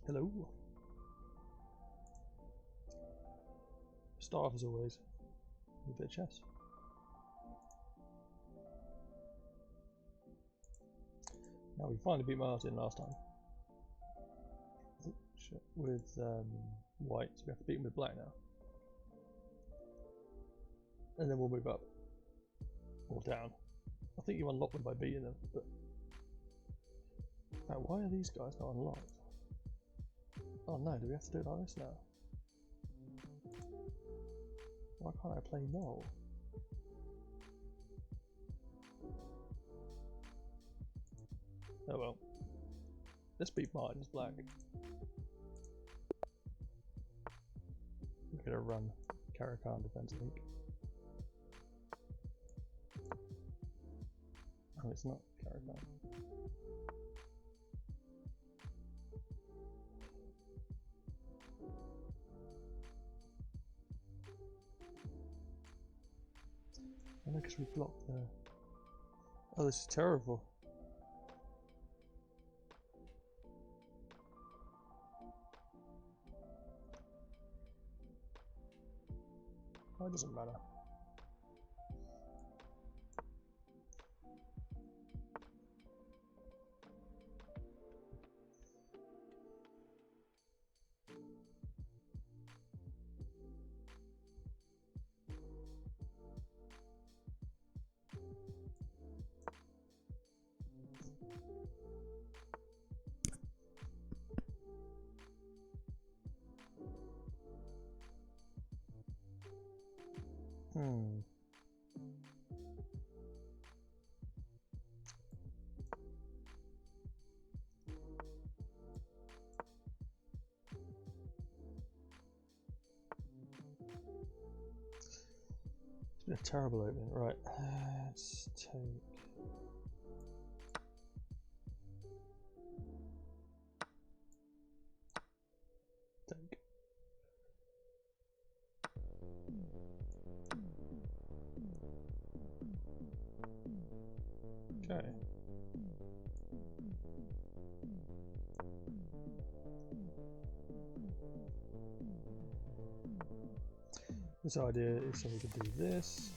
Hello. Start off as always with a bit of chess. Now we finally beat Martin last time. With white, so we have to beat him with black now. And then we'll move up. Or down. I think you unlock them by beating them, but now, why are these guys not unlocked? Oh no, do we have to do it like this now? Why can't I play no? Oh well. Let's beat Martin's black. We're gonna run Caracan defense, I think. Oh, it's not Caracan. I know, because we blocked the... Oh, this is terrible. Oh, it doesn't matter. It's been a terrible opening. Right, let's take... Okay. This idea is so we can do this.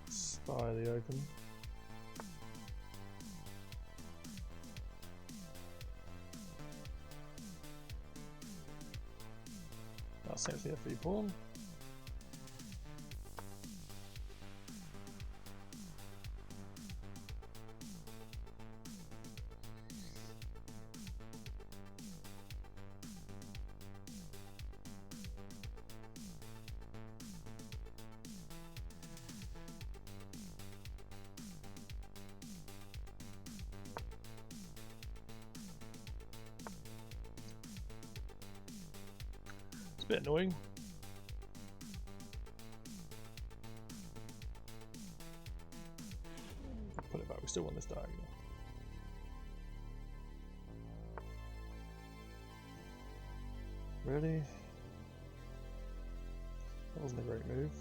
Spy the open. That's essentially a free pawn. It's a bit annoying. Put it back, we still want this diagonal. Really? That wasn't a great move.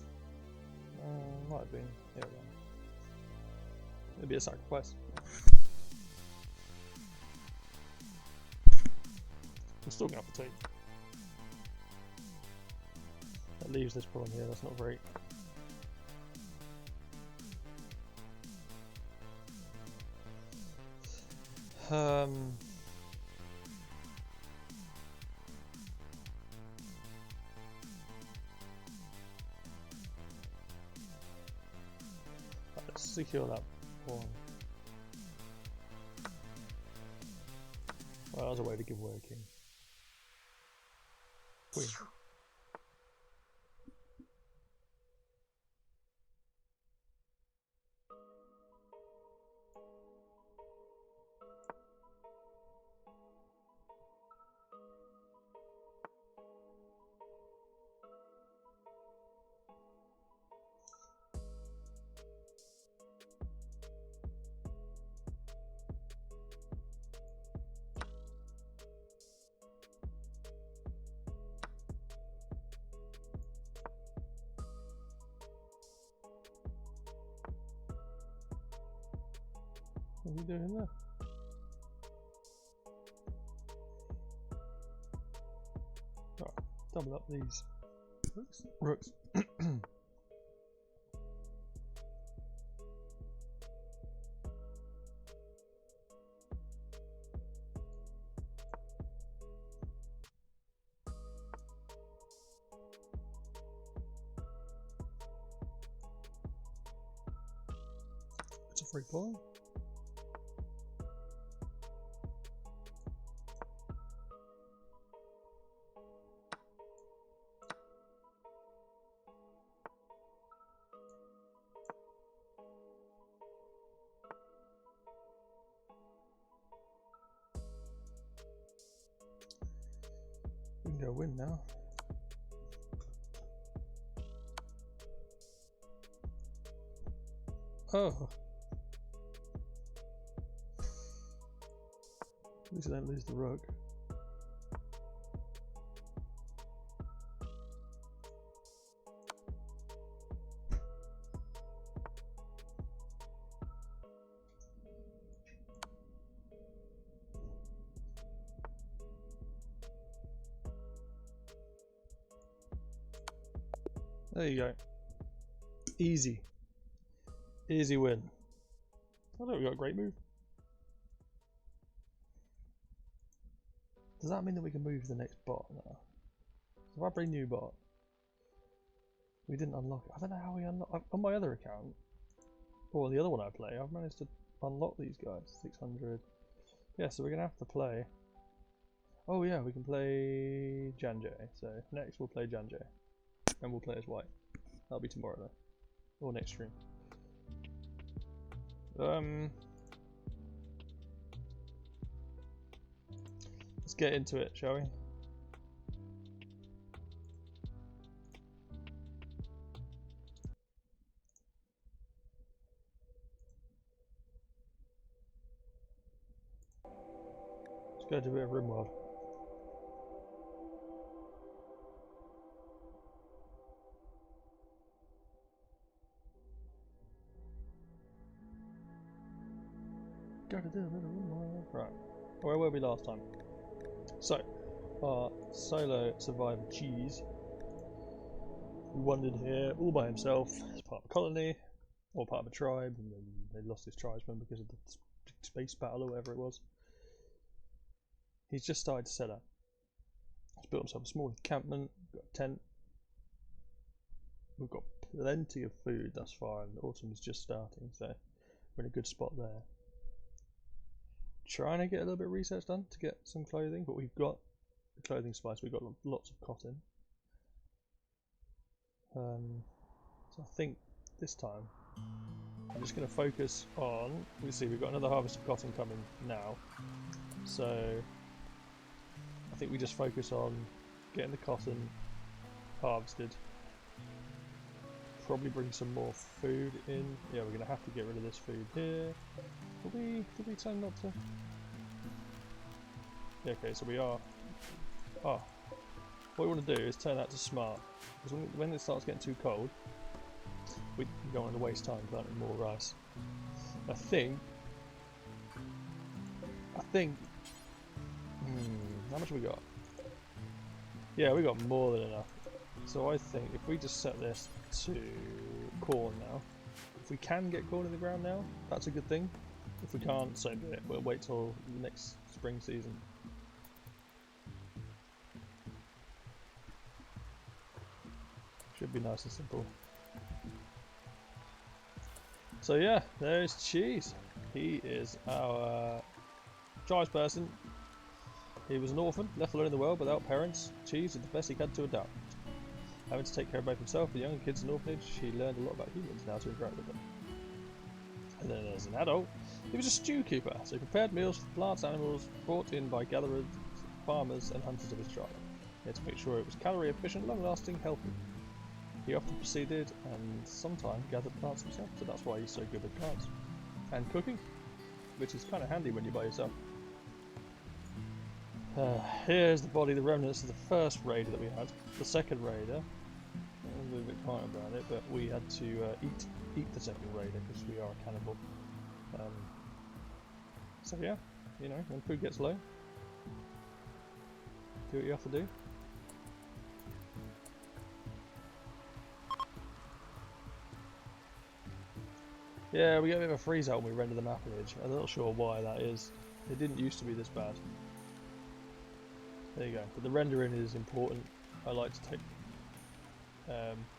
Might have been. Yeah, well. It'd be a sacrifice. I'm still gonna have to take. That leaves this pawn here, that's not great. Let's secure that pawn. Well, that was a way to give away a king. Queen. What are we doing there? Right, double up these rooks. It's a free pawn. We can go win now. Oh. At least I don't lose the rook. There you go. Easy. Easy win. I thought we got a great move. Does that mean that we can move to the next bot now? So if I bring new bot, we didn't unlock it. I don't know how we unlock on my other account, or the other one I play. I've managed to unlock these guys. 600. Yeah, so we're gonna have to play. Oh yeah, we can play Janjay. So next we'll play Janjay, and we'll play as white. That'll be tomorrow though, or next stream. Let's get into it, shall we? Let's go to a bit of Rimworld. Gotta do a bit of Rimworld. Right. Where were we last time? So, our solo survivor Cheese, who wandered here all by himself as part of a colony, or part of a tribe, and then they lost his tribesman because of the space battle or whatever it was. He's just started to set up. He's built himself a small encampment, got a tent. We've got plenty of food thus far, and autumn is just starting, so we're in a good spot there. Trying to get a little bit of research done to get some clothing, but we've got the clothing spice, we've got lots of cotton. So I think this time I'm just going to focus on, we see we've got another harvest of cotton coming now, so I think we just focus on getting the cotton harvested, probably bring some more food in. Yeah, we're going to have to get rid of this food here. Did we tell not to? Yeah, okay, so we are. Oh, what we want to do is turn that to smart, because when it starts getting too cold, we don't want to waste time planting more rice. I think. How much have we got? Yeah, we got more than enough. So I think if we just set this to corn now, if we can get corn in the ground now, that's a good thing. If we can't, so be it. We'll wait till the next spring season. Should be nice and simple. So yeah, there's Cheese. He is our tribesperson. He was an orphan, left alone in the world without parents. Cheese did the best he could to adapt. Having to take care of both himself and the younger kids in the orphanage, he learned a lot about humans and how to interact with them. And then as an adult, he was a stew keeper, so he prepared meals for plants, animals brought in by gatherers, farmers and hunters of his tribe. He had to make sure it was calorie efficient, long-lasting, healthy. He often proceeded and sometimes gathered plants himself, so that's why he's so good with plants. And cooking, which is kind of handy when you're by yourself. Here's the body, the remnants of the first raider that we had. The second raider, I was a little bit quiet about it, but we had to eat the second raider because we are a cannibal. So yeah, you know, when food gets low, do what you have to do. Yeah, we get a bit of a freeze out when we render the map image. I'm not sure why that is. It didn't used to be this bad. There you go. But the rendering is important. I like to take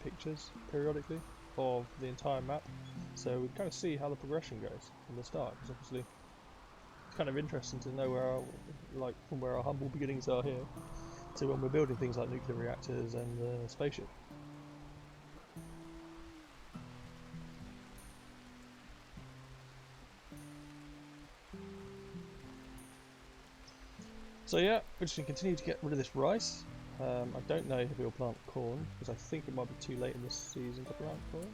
pictures periodically of the entire map, so we kind of see how the progression goes from the start. Because obviously, it's kind of interesting to know where our, like, from where our humble beginnings are here to when we're building things like nuclear reactors and the spaceship. So yeah, we're just going to continue to get rid of this rice. I don't know if we'll plant corn, because I think it might be too late in this season to plant corn.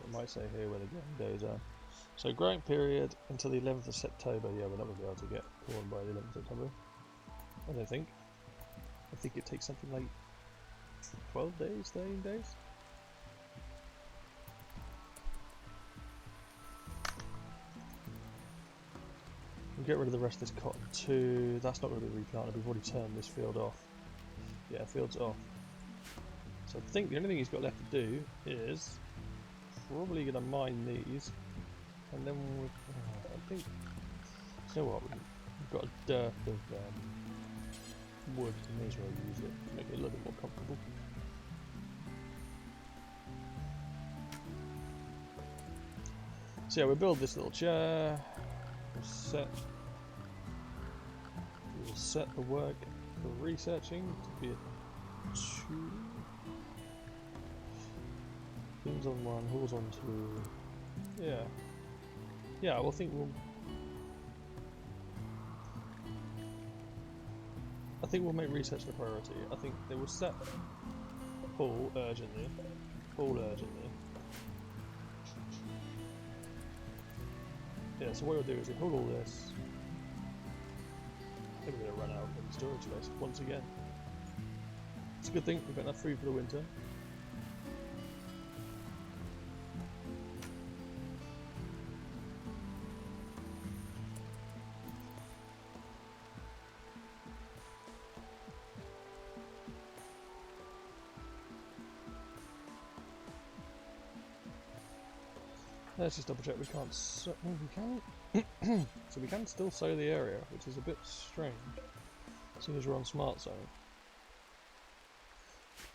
It might say here where the growing days are. So growing period until the 11th of September. Yeah, we're not going to be able to get corn by the 11th of September. I don't think. I think it takes something like 12 days, 13 days. We'll get rid of the rest of this cotton too. That's not going to be replanted. We've already turned this field off. Yeah, field's off. So I think the only thing he's got left to do is probably going to mine these, and then we'll, I think. You know what? We've got a dearth of wood. We may as well use it to make it a little bit more comfortable. So yeah, we'll build this little chair. We'll set the work for researching to be a 2. Beams on 1, halls on 2. Yeah. Yeah, I think we'll make research the priority. I think they will set Paul urgently. Yeah, so what we'll do is we'll hold all this. I think we're going to run out of storage space once again. It's a good thing we've got enough food for the winter. Let's just double check we can't sow. Oh, we can. So we can still sow the area, which is a bit strange, seeing as we're on smart zone.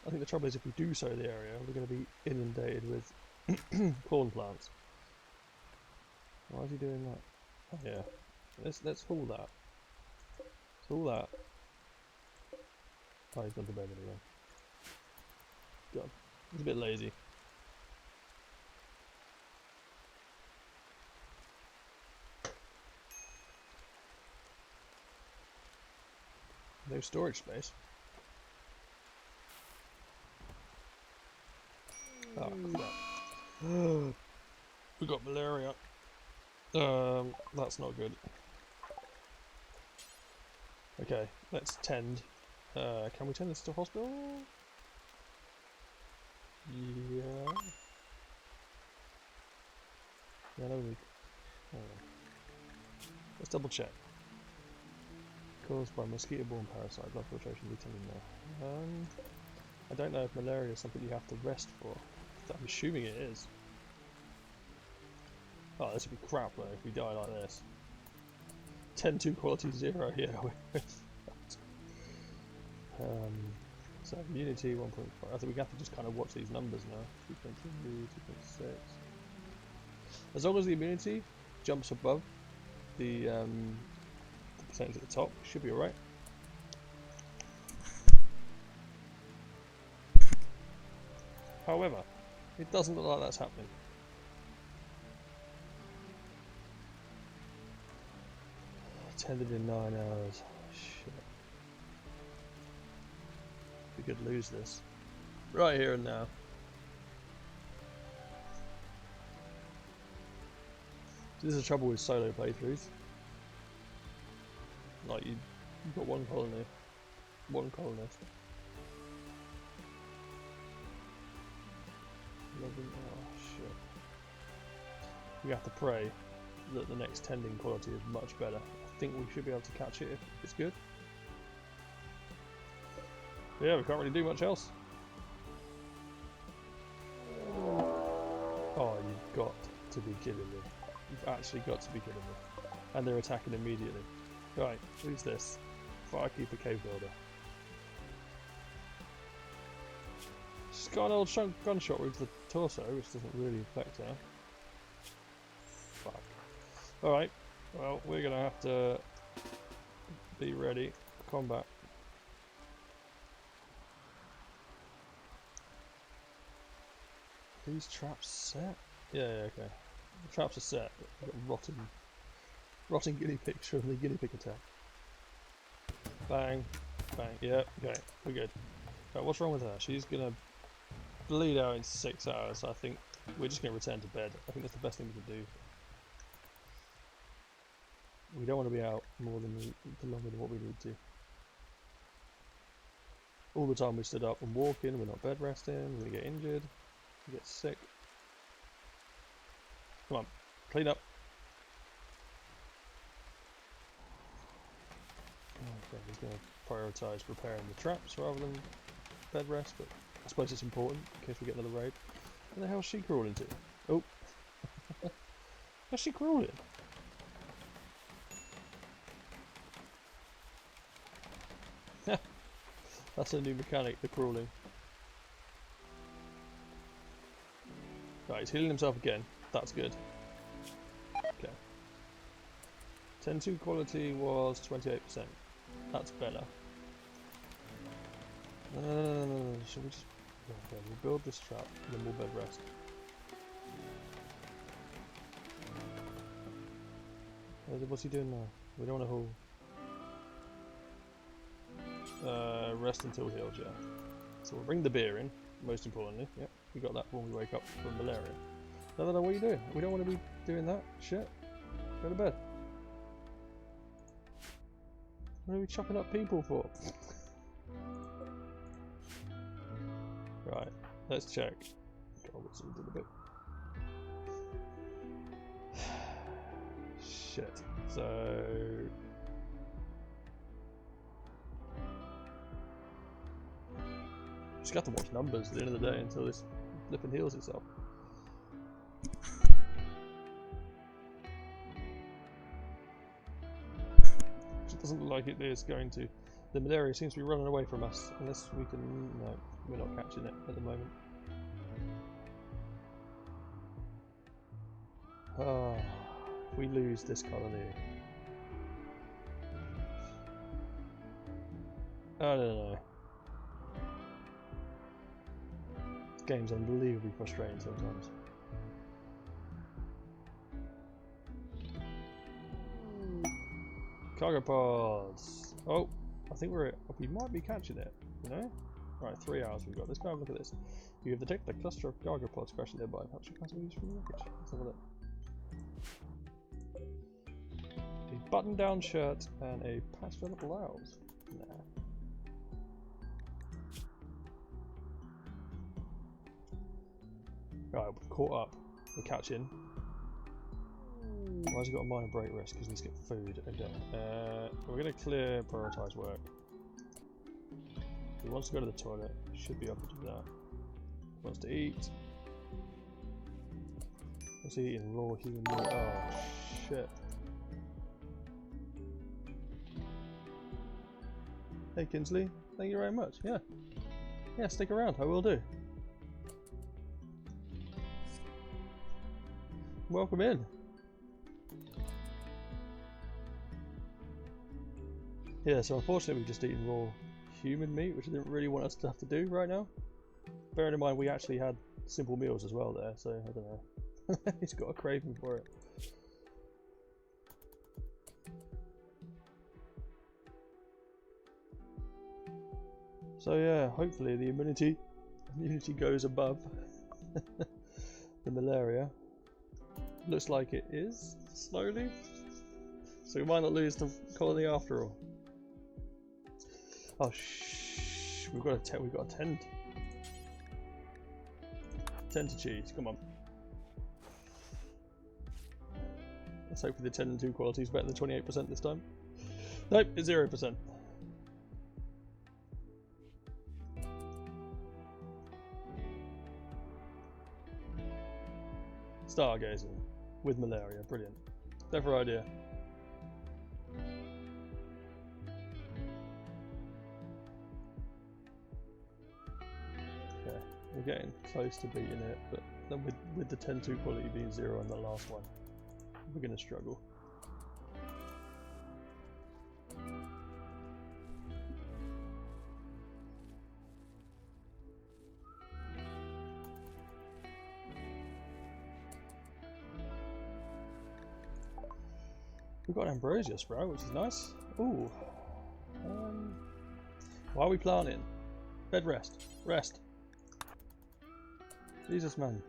I think the trouble is if we do sow the area, we're going to be inundated with corn plants. Why is he doing that? Oh yeah. Let's haul that. Let's haul that. Oh, he's gone to bed anyway. God, he's a bit lazy. No storage space. Oh crap. We got malaria. That's not good. Okay, let's tend. Can we tend this to hospital? Yeah. Yeah, no, let's double check. Caused by mosquito-borne parasite, blood filtration detailing there. I don't know if malaria is something you have to rest for. I'm assuming it is. Oh, this would be crap though if we die like this. 10-2 quality 0, yeah. So immunity 1.5. I think we have to just kind of watch these numbers now. 2.2, 2.6. As long as the immunity jumps above the percentage at the top, should be alright. However, it doesn't look like that's happening. Tended in 9 hours. Shit. We could lose this. Right here and now. This is the trouble with solo playthroughs. Like you've got one colonist. Oh shit. We have to pray that the next tending quality is much better. I think we should be able to catch it if it's good. But yeah, we can't really do much else. Oh, you've got to be kidding me. You've actually got to be kidding me. And they're attacking immediately. Right, who's this? Firekeeper Cave Builder. She's got an old gunshot wound to the torso, which doesn't really affect her. Fuck. Alright, well, we're gonna have to be ready for combat. These traps set? Yeah, okay. The traps are set. We've got rotting guinea pigs from the guinea pig attack. Bang, bang. Yeah, okay, we're good. Right, what's wrong with her? She's gonna bleed out in 6 hours. I think we're just gonna return to bed. I think that's the best thing we can do. We don't want to be out more than longer than what we need to. All the time we stood up and walking, we're not bed resting, we're gonna get injured. Get sick. Come on, clean up. Okay, he's going to prioritise repairing the traps rather than bed rest, but I suppose it's important in case we get another raid. Where the hell is she crawling to? Oh. Where's she crawling? That's a new mechanic, the crawling. Right, he's healing himself again. That's good. Okay. 10-2 quality was 28%. That's better. Should we just... Okay, we'll build this trap and then we'll bed rest. What's he doing now? We don't want to haul. Rest until healed, yeah. So we'll bring the beer in, most importantly. Yep, we got that when we wake up from malaria. No, what are you doing? We don't want to be doing that shit. Go to bed. What are we chopping up people for? Right, let's check. God, what's he did a bit. Shit. So just got to watch numbers at the end of the day until this flipping heals itself. It doesn't look like it is going to. The malaria seems to be running away from us unless we can. No, we're not catching it at the moment. Ah, if we lose this colony. I don't know. This game's unbelievably frustrating sometimes. Cargo pods. Oh, I think we might be catching it. You know. Right, 3 hours we've got. Let's go have a look at this. You have detected a cluster of cargo pods crashing nearby. Perhaps you can use from the wreckage. Let's have a look. A button-down shirt and a patch full of blouse. Nah. Right, we're caught up. We're catching. Why has he got a minor break risk? Because he needs to get food again. We're going to clear prioritise work. If he wants to go to the toilet, should be able to do that. He wants to eat. What's he eating? Raw human meat. Oh, shit. Hey Kinsley, thank you very much. Yeah. Yeah, stick around, I will do. Welcome in. Yeah, so unfortunately we've just eaten raw human meat, which I didn't really want us to have to do right now. Bearing in mind we actually had simple meals as well there, so I don't know. He's got a craving for it. So yeah, hopefully the immunity goes above the malaria. Looks like it is, slowly. So we might not lose the colony after all. Oh shh! We've got a tent. Tent to cheese. Come on. Let's hope the 10 and 2 quality is better than 28% this time. Nope, it's 0%. Stargazing with malaria, brilliant. Clever idea. Okay, we're getting close to beating it, but then with the 10-2 quality being 0 in the last one, we're going to struggle. We've got Ambrosia Sprout, which is nice. Ooh. Why are we planting? Bed rest. Rest. Jesus, man.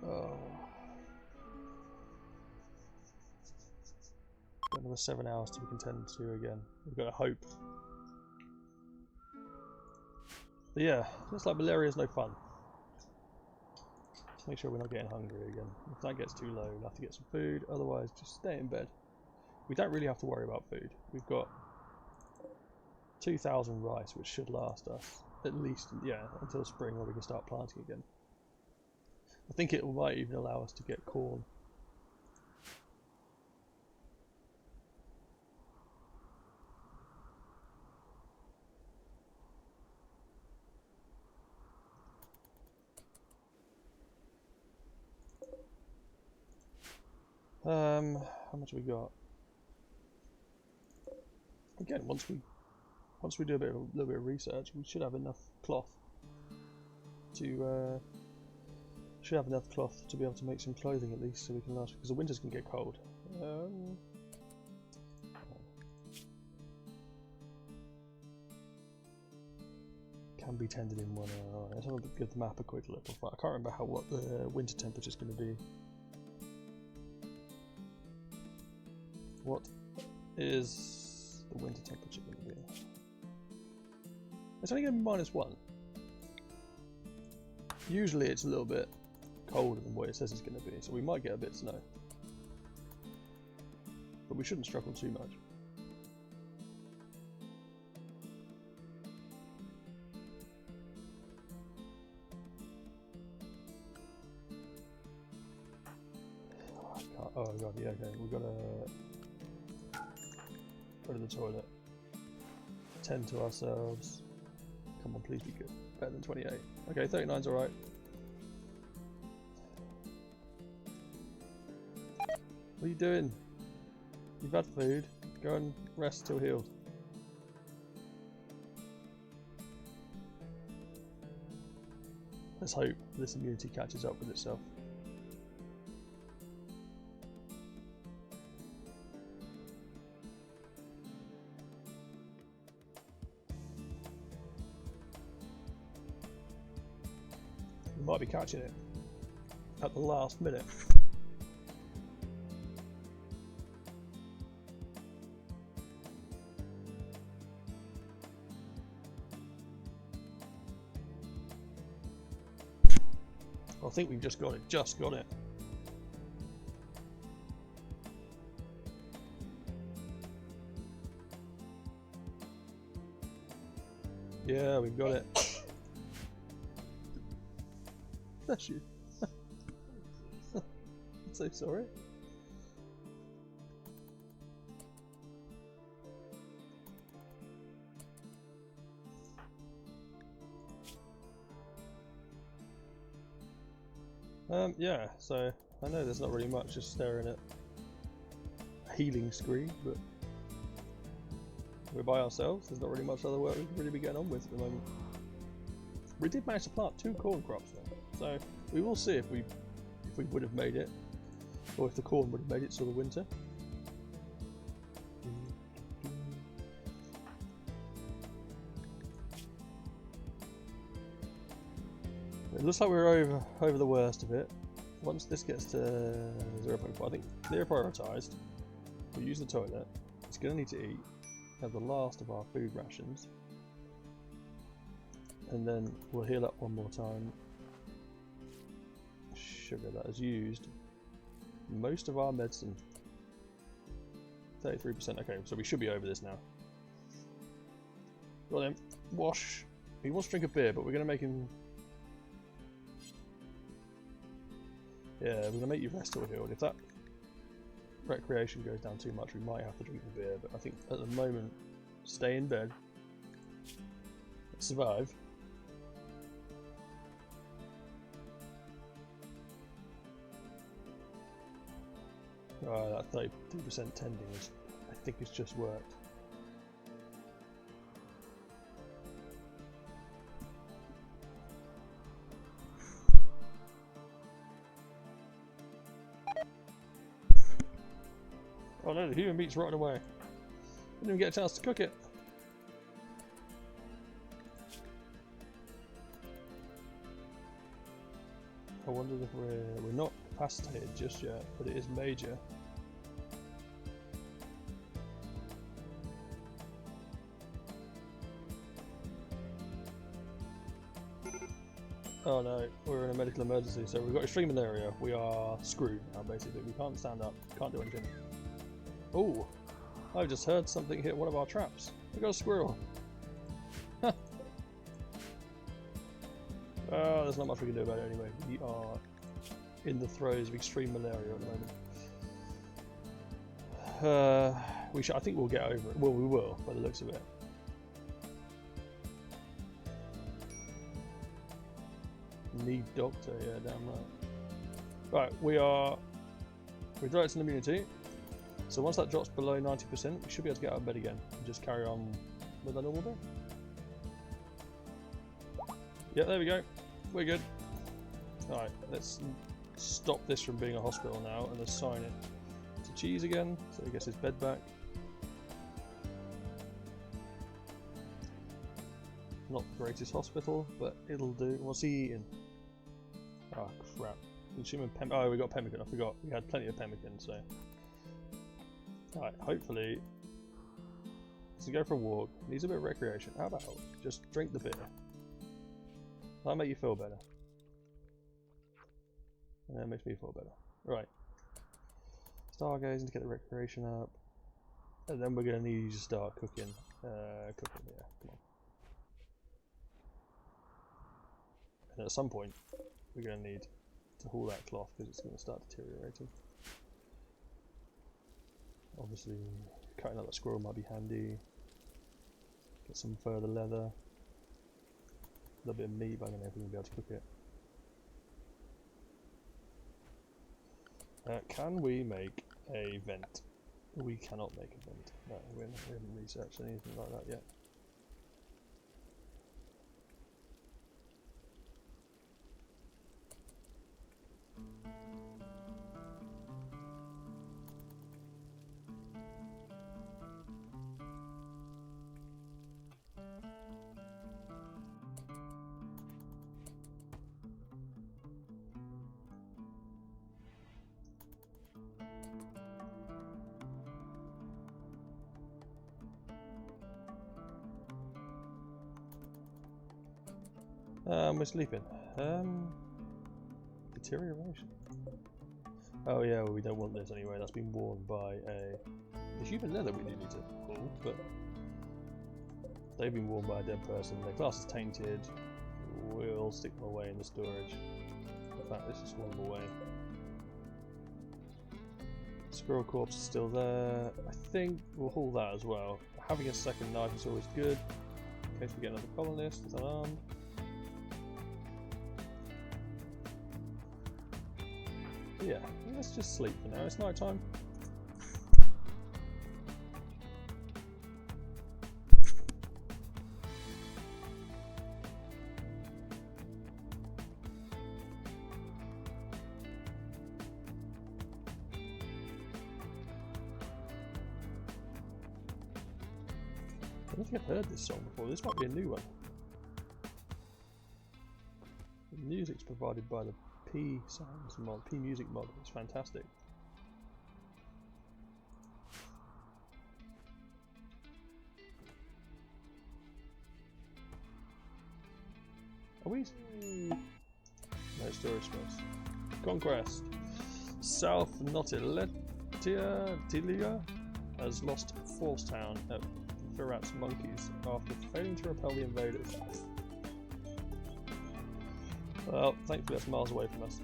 Oh. Got another 7 hours to be contended to again. We've got to hope. But yeah, looks like malaria is no fun. Let's make sure we're not getting hungry again. If that gets too low, we'll have to get some food, otherwise just stay in bed. We don't really have to worry about food. We've got 2,000 rice, which should last us at least, yeah, until spring where we can start planting again. I think it might even allow us to get corn. How much have we got? Again, once we do a little bit of research, we should have enough cloth to be able to make some clothing at least, so we can last, because the winters can get cold. Can be tended in 1 hour. Let's have a give the map a quick look. I can't remember what the winter temperature is going to be. What is the winter temperature going to be? It's only going to be -1. Usually it's a little bit colder than what it says it's going to be, so we might get a bit of snow. But we shouldn't struggle too much. Oh god, yeah, okay, we've got to go to the toilet. Tend to ourselves. Come on, please be good. Better than 28. Okay, 39's alright. What are you doing? You've had food. Go and rest till healed. Let's hope this immunity catches up with itself. We might be catching it at the last minute. I think we've just got it. Just got it. Yeah, we've got it. Bless you. I'm so sorry. Yeah, so I know there's not really much just staring at a healing screen, but we're by ourselves. There's not really much other work we can really be getting on with at the moment. We did manage to plant 2 corn crops though, so we will see if we would have made it, or if the corn would have made it till the winter. It looks like we're over the worst of it. Once this gets to 0.4, I think clear prioritised. We'll use the toilet. It's going to need to eat. Have the last of our food rations. and then we'll heal up one more time. Sugar, that has used most of our medicine. 33%. Okay, so we should be over this now. Well then, wash. He wants to drink a beer, but we're going to make him... Yeah, we're going to make you rest or healed. If that recreation goes down too much, we might have to drink the beer, but I think at the moment, stay in bed. Survive. That 32% tending is, I think it's just worked. Oh no, the human meat's rotting away. Didn't even get a chance to cook it. I wonder if we're not incapacitated just yet, but it is major. Oh no, we're in a medical emergency, so we've got extreme malaria. We are screwed now, basically. We can't stand up, can't do anything. Oh, I just heard something hit one of our traps. We got a squirrel. There's not much we can do about it anyway. We are in the throes of extreme malaria at the moment. I think we'll get over it. Well, we will, by the looks of it. Need doctor, yeah, damn right. Right, we're direct in immunity. So once that drops below 90%, we should be able to get out of bed again and just carry on with our normal day. Yeah, there we go. We're good. Alright, let's stop this from being a hospital now and assign it to Cheese again, so he gets his bed back. Not the greatest hospital, but it'll do. What's he eating? Oh crap. Oh, we got pemmican, I forgot. We had plenty of pemmican, so... Alright, hopefully... Let's go for a walk. Needs a bit of recreation. How about just drink the beer? That'll make you feel better. And that makes me feel better. Right. Stargazing to get the recreation up. And then we're going to need you to start cooking. Cooking, yeah, come on. And at some point, we're going to need to haul that cloth because it's going to start deteriorating. Obviously, cutting up that squirrel might be handy. Get some further leather. A little bit of meat, but I don't know if we're going to be able to cook it. Can we make a vent? We cannot make a vent. No, we haven't researched anything like that yet. We're sleeping. Deterioration. Oh yeah, well, we don't want this anyway. That's been worn by the human leather we do need to pull, but they've been worn by a dead person. Their class is tainted. We'll stick them away in the storage. In fact, let's just swap them away. Squirrel corpse is still there. I think we'll haul that as well. Having a second knife is always good in case we get another colonist that's unarmed. Yeah, let's just sleep for now. It's night time. I don't think I've heard this song before. This might be a new one. The music's provided by the P sounds mod, P music mod. It's fantastic. we? No storage space. Conquest. South Tilia has lost Force Town at Firat's Monkeys after failing to repel the invaders. Well, thankfully that's miles away from us.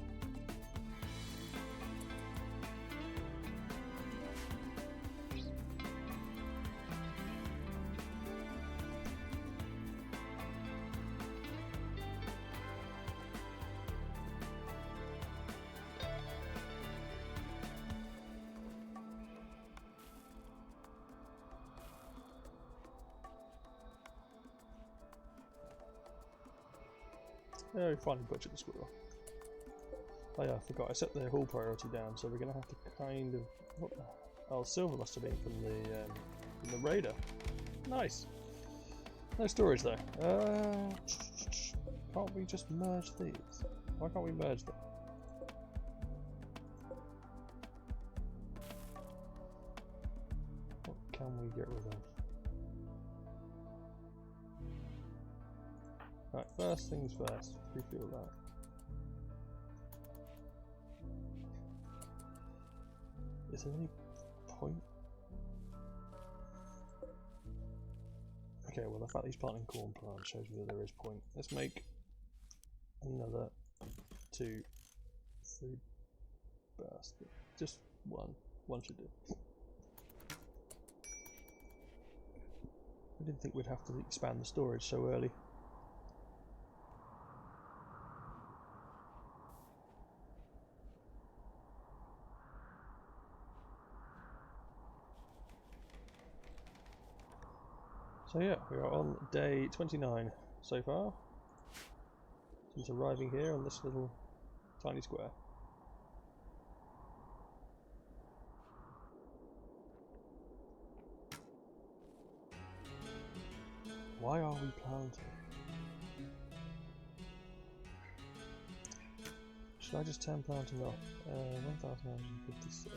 Oh, we finally butchered the squirrel. Oh yeah, I forgot. I set the hall priority down, so we're going to have to kind of... What the... Oh, silver must have been from the raider. Nice. No storage though. Can't we just merge these? Why can't we merge them? What can we get rid of? Right, first things first. Refuel that. Is there any point? Okay, well the fact he's planting corn plants shows me that there is point. Let's make another 2 food basket. Just one. One should do. I didn't think we'd have to expand the storage so early. So yeah, we are on day 29 so far, since arriving here on this little tiny square. Why are we planting? Should I just turn planting off? 1956.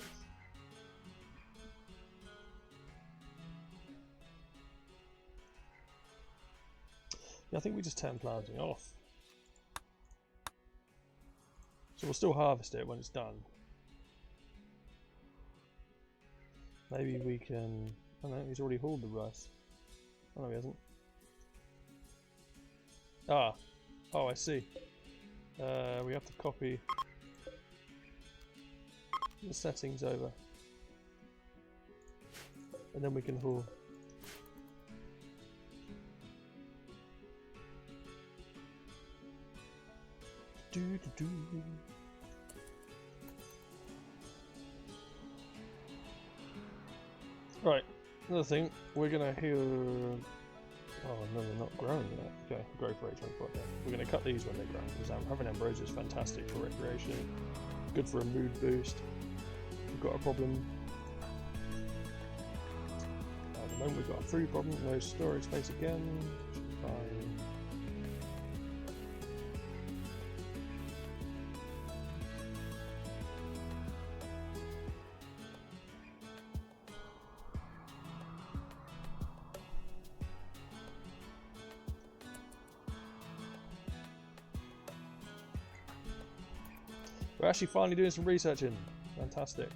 Yeah, I think we just turn planting off. So we'll still harvest it when it's done. Maybe we can... Oh no, he's already hauled the rice. Oh no, he hasn't. Ah! Oh, I see. We have to copy the settings over. And then we can haul. Right, another thing, we're gonna heal. Oh no, they're not growing yet. Okay, growth rate 24. Okay. We're gonna cut these when they're growing because having ambrosia is fantastic for recreation, good for a mood boost. We've got a problem. At the moment, we've got a food problem, no storage space again. Should be fine. We're actually finally doing some researching. Fantastic.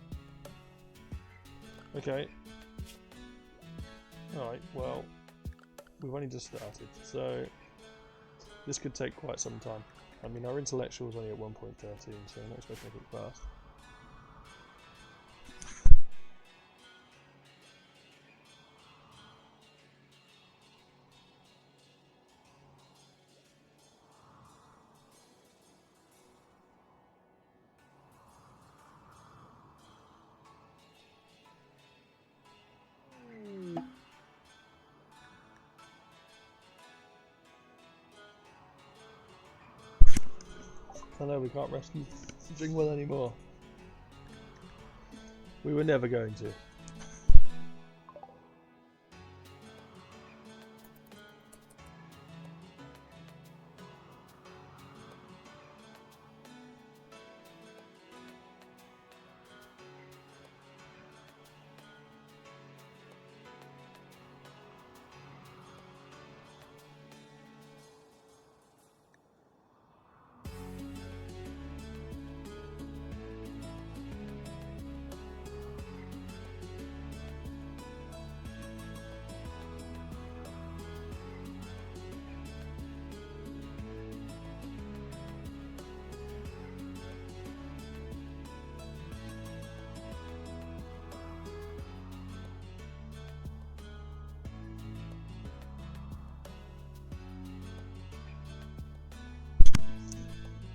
Okay. Alright, well, we've only just started, so this could take quite some time. I mean, our intellectual is only at 1.13, so I'm not expecting to get fast. I know we can't rescue Rimworld anymore. We were never going to.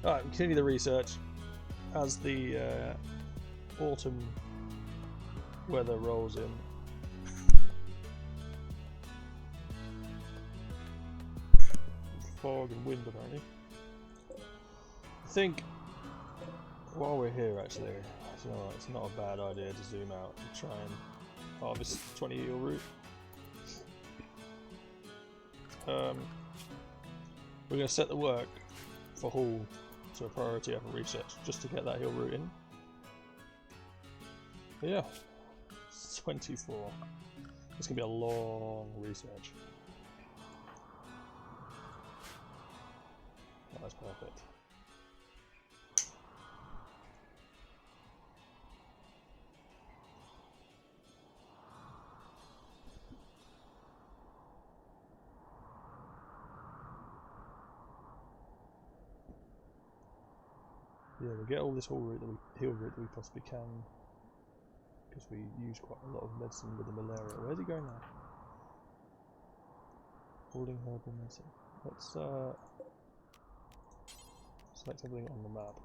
Alright, we continue the research as the autumn weather rolls in. Fog and wind apparently. I think while we're here actually, it's not a bad idea to zoom out and try and harvest 20 eel root. We're going to set the work for haul to a priority over research just to get that eel root in. But yeah, 24. It's going to be a long research. Oh, that's perfect. Yeah, we'll get all this heel root that we possibly can, because we use quite a lot of medicine with the malaria. Where's he going now? Holding herbal medicine. Let's select everything on the map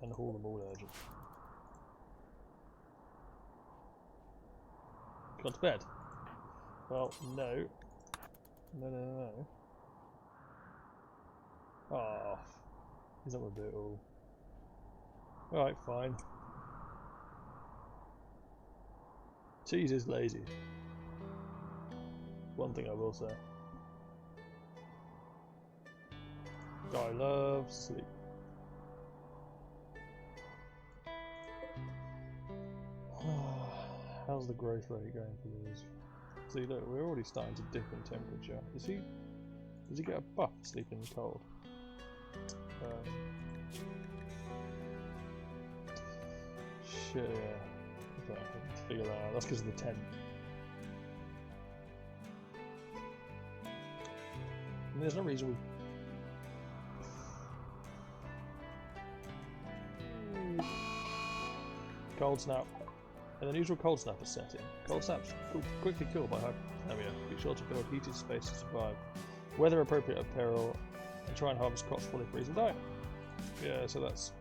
and haul them all urgent. Gone to bed? Well, no. No. Oh, he's not going to do it all. Alright, fine. Cheese is lazy. One thing I will say. I love sleep. How's the growth rate going for these? See, look, we're already starting to dip in temperature. Does he get a buff for sleeping in the cold? Shit, yeah. Okay, I need to figure that out. That's because of the tent. And there's no reason we... Cold snap. An unusual cold snap is set in. Cold snaps quickly cool by hypothermia. Be sure to build heated space to survive. Weather appropriate apparel, and try and harvest crops before they freeze and die. Yeah, so that's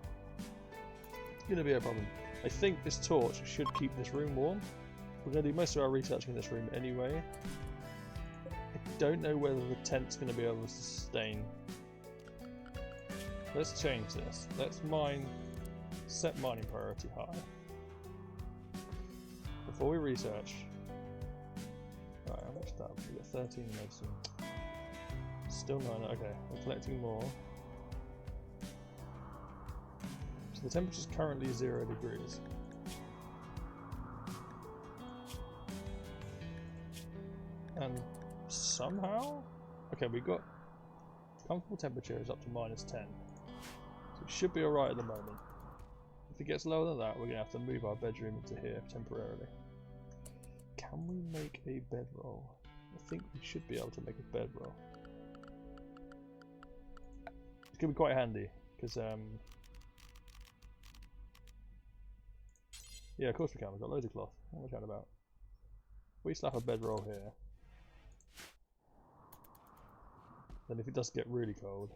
going to be a problem. I think this torch should keep this room warm. We're going to do most of our research in this room anyway. I don't know whether the tent's going to be able to sustain. Let's change this. Let's set mining priority high. Before we research. Right, how much that? We got 13 medicine. Still 9. Okay, we're collecting more. So the temperature is currently 0 degrees. And somehow, okay, we got comfortable temperature is up to -10. So it should be alright at the moment. If it gets lower than that, we're going to have to move our bedroom into here temporarily. Can we make a bedroll? I think we should be able to make a bedroll. It's going to be quite handy, because yeah, of course we can, we've got loads of cloth. What are we chatting about? We slap a bedroll here. Then if it does get really cold,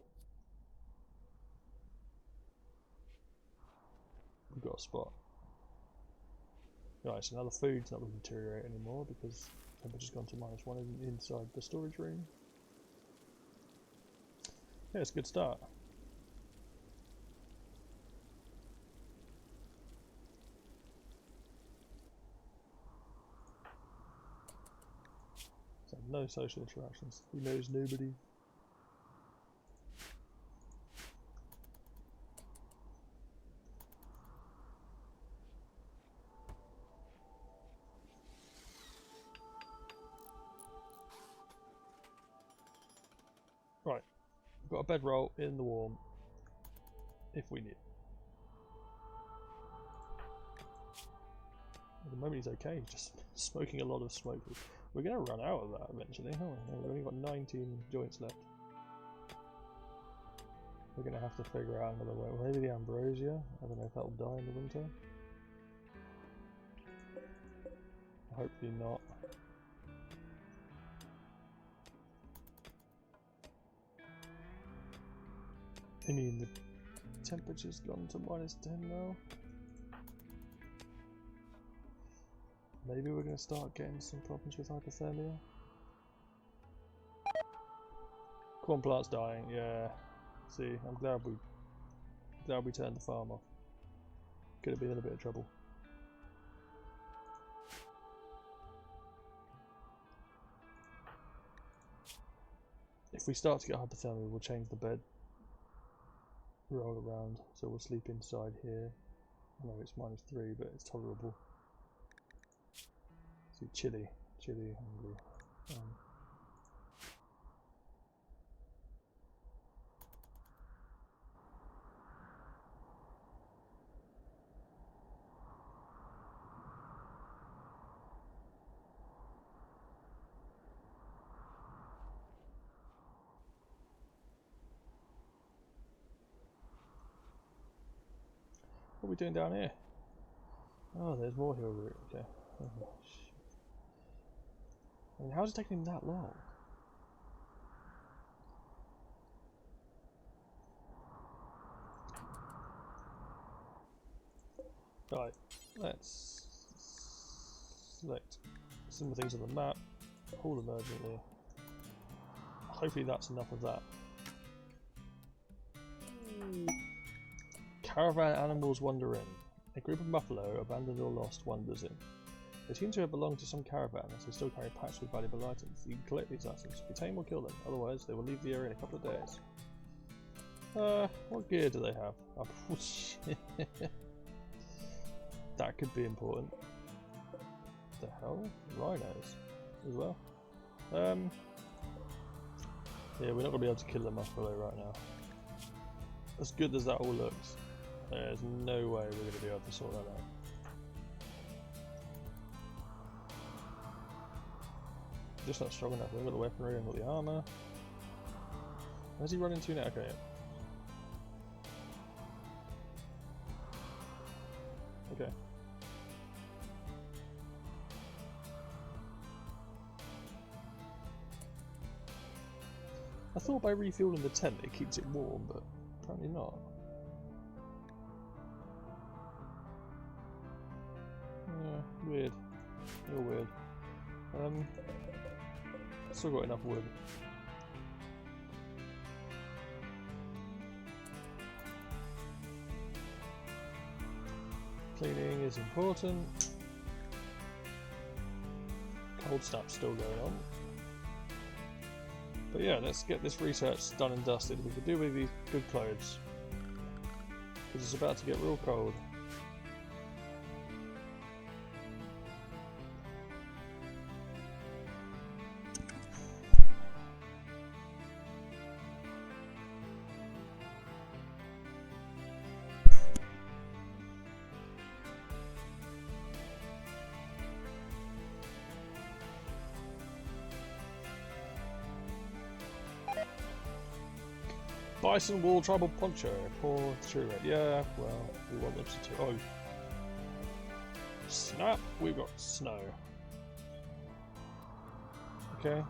we've got a spot. Right, so now the food's not going to deteriorate anymore because temperature's gone to -1 inside the storage room. Yeah, it's a good start. So no social interactions. He knows nobody. Right, we've got a bedroll in the warm if we need. At the moment he's okay, he's just smoking a lot of smoke. We're going to run out of that eventually, aren't we? We've only got 19 joints left. We're going to have to figure out another way. Maybe the ambrosia, I don't know if that'll die in the winter. Hopefully not. I mean, the temperature's gone to -10 now. Maybe we're going to start getting some problems with hypothermia. Corn plant's dying, yeah. See, I'm glad we turned the farm off. Could have been in a bit of trouble. If we start to get hypothermia, we'll change the bed roll around, so we'll sleep inside here. I know it's -3, but it's tolerable. See, chilly, hungry. What are we doing down here? Oh, there's more hill route. Okay. Oh, shit. I mean, how's it taking him that long? Right, let's select some of the things on the map, haul them urgently. Hopefully that's enough of that. Caravan animals wander in. A group of buffalo, abandoned or lost, wanders in. They seem to have belonged to some caravan as they still carry packs with valuable items. You can collect these items, be tame or kill them, otherwise they will leave the area in a couple of days. What gear do they have? Oh, shit. That could be important. The hell? Rhinos as well. Yeah, we're not going to be able to kill the buffalo right now. As good as that all looks, there's no way we're going to be able to sort that out. Just not strong enough. We've got the weaponry and got the armour. Where's he running to now? Okay. Okay. I thought by refueling the tent it keeps it warm, but apparently not. Yeah, weird. Real weird. Still got enough wood. Cleaning is important. Cold snap's still going on. But yeah, let's get this research done and dusted. We could do with these good clothes, because it's about to get real cold. Bison wool tribal poncho, poor true red. Yeah, well, we want them to. Oh, snap! We've got snow. Okay.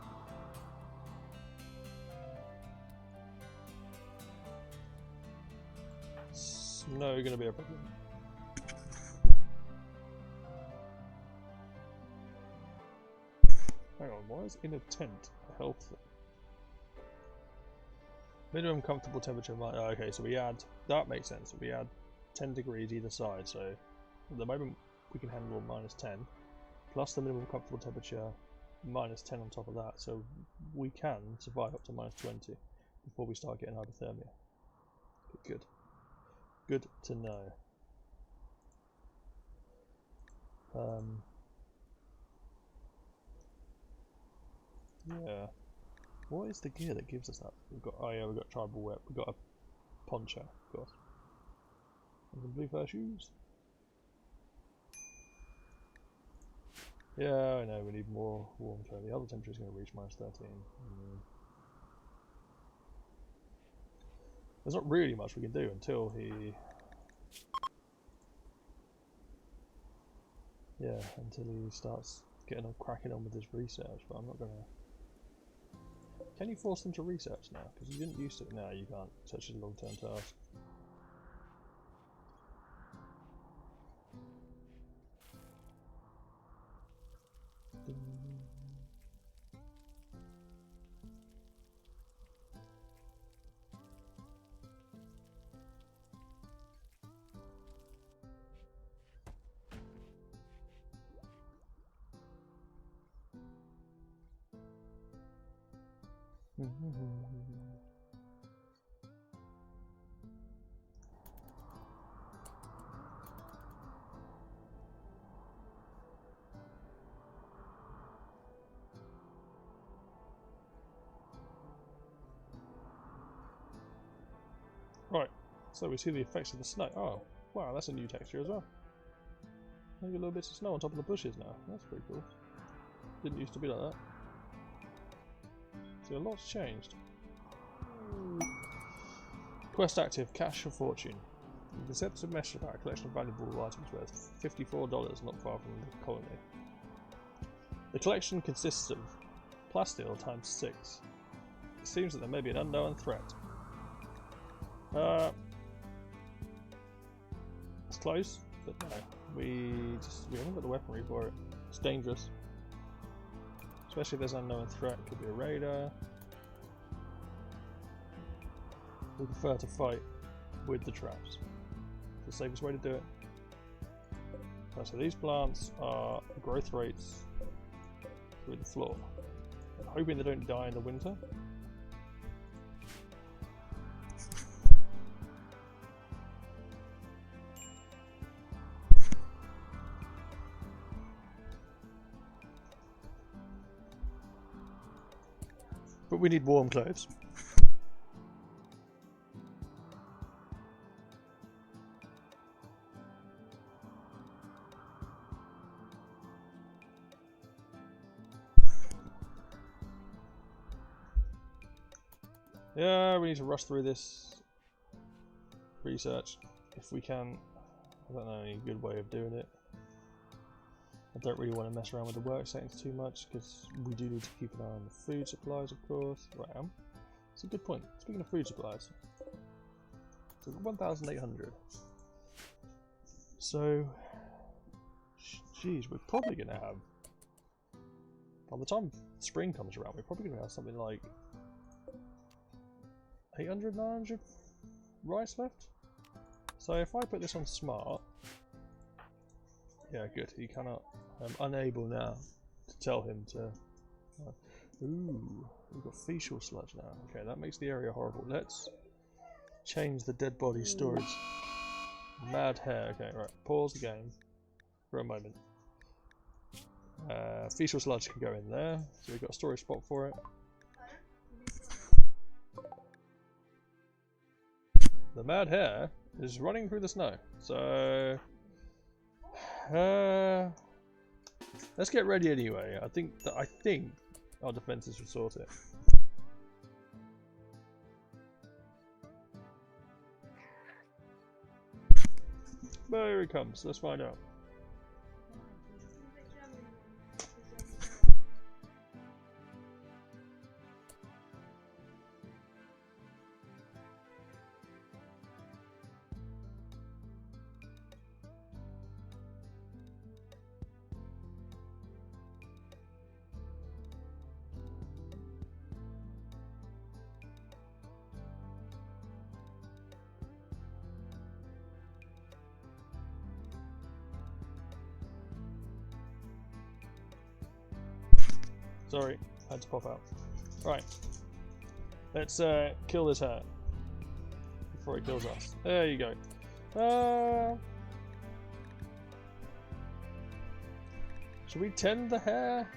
Snow gonna be a problem. Hang on, why is in a tent a health thing? Minimum comfortable temperature. Oh, okay, so we add. That makes sense. We add 10 degrees either side. So at the moment we can handle -10, plus the minimum comfortable temperature -10 on top of that. So we can survive up to -20 before we start getting hypothermia. Good. Good to know. Yeah. What is the gear that gives us that? We've got, oh yeah, we've got tribal whip. We've got a poncho, of course. And some blue fur shoes. Yeah, I know, we need more warm tone. The other temperature is going to reach -13. There's not really much we can do until he... Yeah, until he starts getting on cracking on with his research, but I'm not going to... Can you force them to research now? Because you didn't used to. No, you can't. Such a long-term task. Right, so we see the effects of the snow. Oh, wow, that's a new texture as well. Maybe little bits of snow on top of the bushes now. That's pretty cool. Didn't used to be like that. So a lot's changed. Quest active, cash for fortune. The set of message about a collection of valuable items worth $54, not far from the colony. The collection consists of plasteel times 6. It seems that there may be an unknown threat. It's close, but no. We haven't got the weaponry for it. It's dangerous. Especially if there's an unknown threat. It could be a raider. We prefer to fight with the traps. It's the safest way to do it. So these plants are growth rates through the floor. I'm hoping they don't die in the winter. But we need warm clothes. Yeah, we need to rush through this research if we can. I don't know any good way of doing it. I don't really want to mess around with the work settings too much because we do need to keep an eye on the food supplies, of course. Right, it's a good point. Speaking of food supplies, so 1,800. So, geez, we're probably going to have, by the time spring comes around, we're probably going to have something like 800, 900 rice left. So if I put this on smart, yeah, good. He cannot. I'm unable now to tell him to. Ooh, we've got facial sludge now. Okay, that makes the area horrible. Let's change the dead body storage. Mad hair. Okay, right. Pause the game for a moment. Facial sludge can go in there, so we've got a storage spot for it. The mad hair is running through the snow, so let's get ready anyway. I think our defences will sort it. Well, here he comes. Let's find out. Sorry, had to pop out. Right, let's kill this hare before it kills us. There you go. Should we tend the hare?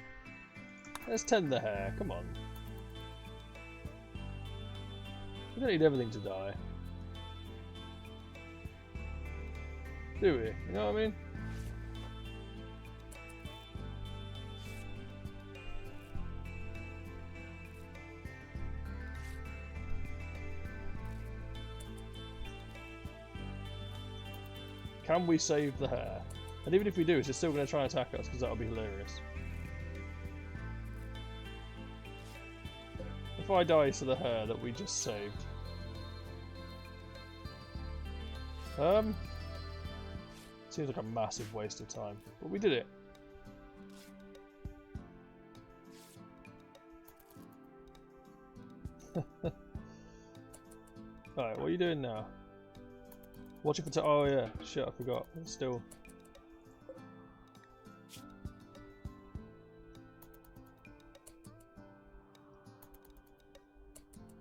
Let's tend the hare. Come on. We don't need everything to die, do we? You know what I mean? Can we save the hare? And even if we do, it's still going to try and attack us because that'll be hilarious. If I die to the hare that we just saved. Seems like a massive waste of time, but we did it. Alright, what are you doing now? Watching for oh yeah, shit, I forgot. Still.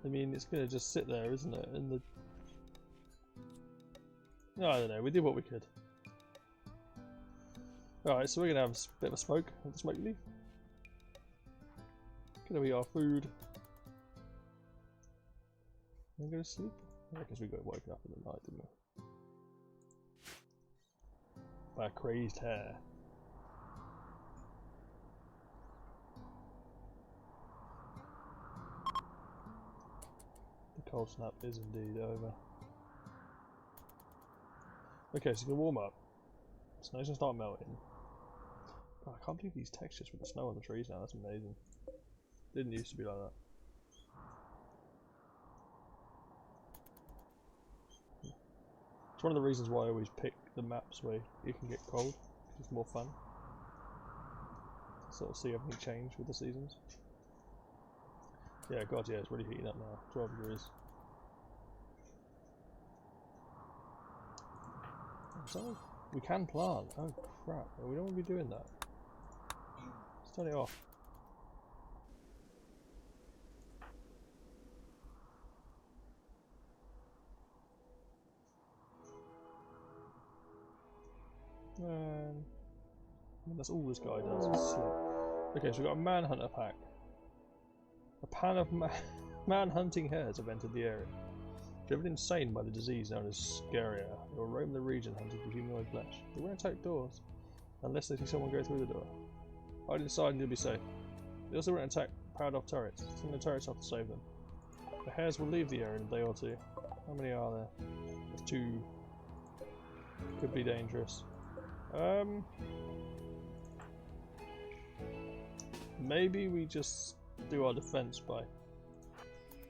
I mean, it's going to just sit there, isn't it? And no, I don't know. We did what we could. Alright, so we're going to have a bit of a smoke with the smoke leaf. Gonna be our food. And go to sleep? I guess we got woken up in the night, didn't we? By a crazed hare. The cold snap is indeed over. Okay, so you can warm up. Snow's gonna start melting. God, I can't believe these textures with the snow on the trees now, that's amazing. Didn't used to be like that. It's one of the reasons why I always pick the maps where you can get cold, because it's more fun. Sort of see everything change with the seasons. Yeah, god yeah, it's really heating up now. 12 degrees. So, we can plant. Oh crap, we don't want to be doing that. Let's turn it off. I mean, that's all this guy does is sleep. Okay, so we've got a manhunter pack. A pan of man-hunting hares have entered the area. Driven insane by the disease known as Scaria, they will roam the region hunting for humanoid flesh. They won't attack doors unless they see someone go through the door. Hide inside and you'll be safe. They also won't attack powered-off turrets. Send the turrets off to save them. The hares will leave the area in a day or two. How many are there? There's 2. Could be dangerous. Maybe we just do our defense by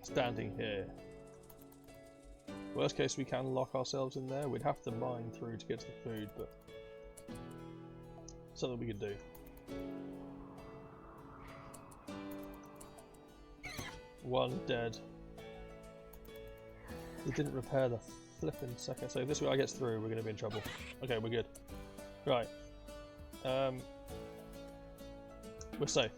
standing here. Worst case, we can lock ourselves in there. We'd have to mine through to get to the food, but something we could do. One dead. We didn't repair the flipping second. So if this guy gets through, we're going to be in trouble. Okay, we're good. Right. We're safe.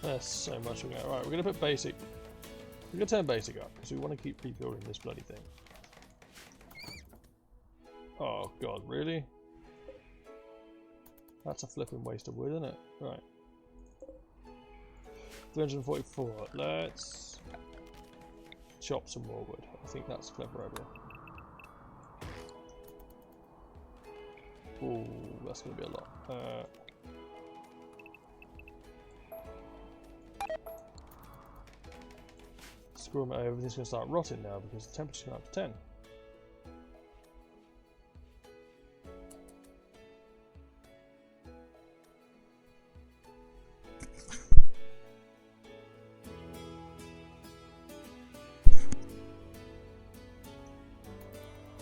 There's so much we're going to... Right, we're going to put basic... We're going to turn basic up, because we want to keep rebuilding this bloody thing. Oh god, really? That's a flipping waste of wood, isn't it? Right. 344. Let's... chop some more wood. I think that's a clever idea. Ooh, that's going to be a lot. Screw them, everything's going to start rotting now because the temperature's going up to 10.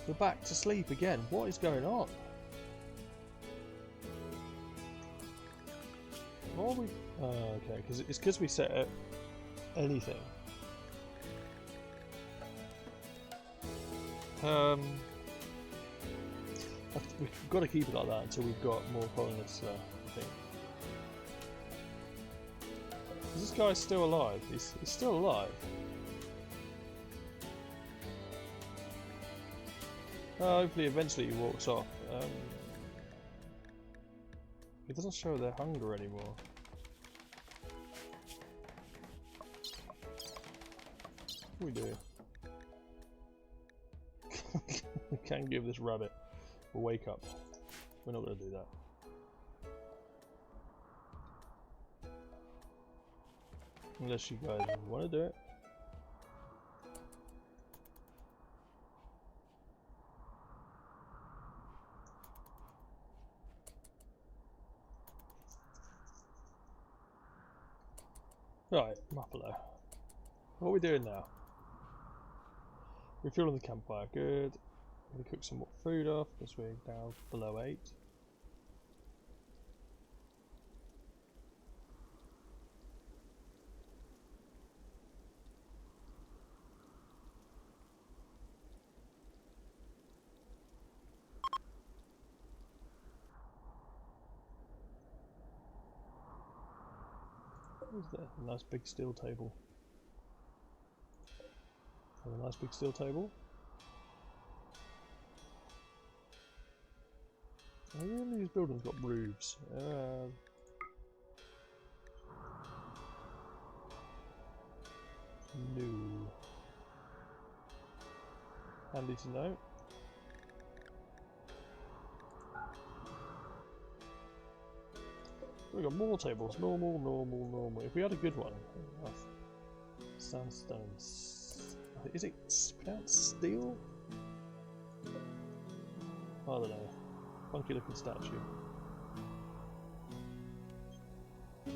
We're back to sleep again. What is going on? What are we... okay, because it's because we set up anything. We've got to keep it like that until we've got more colonists there, I think. Is this guy still alive? He's still alive. Hopefully eventually he walks off. It doesn't show their hunger anymore. What do we do? We can give this rabbit a wake up. We're not going to do that. Unless you guys want to do it. Right, Muffalo. What are we doing now? Refueling the campfire, good. I'm gonna cook some more food off because we're now below 8. What is that? A nice big steel table. Have a nice big steel table. How many of these buildings got roofs? No. Handy to know. We've got more tables. Normal, normal, normal. If we had a good one. Sandstone. Is it pronounced steel? I don't know. Funky looking statue. I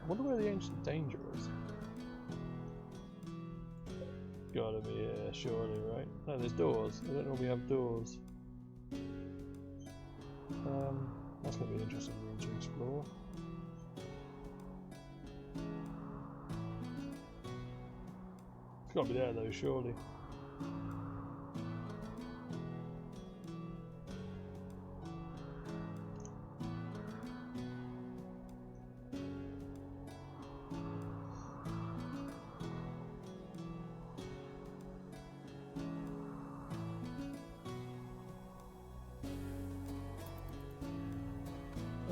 wonder where the ancient danger is. Gotta be here, surely, right? No, there's doors. I don't normally have doors. That's gonna be an interesting room to explore. It's gotta be there though, surely.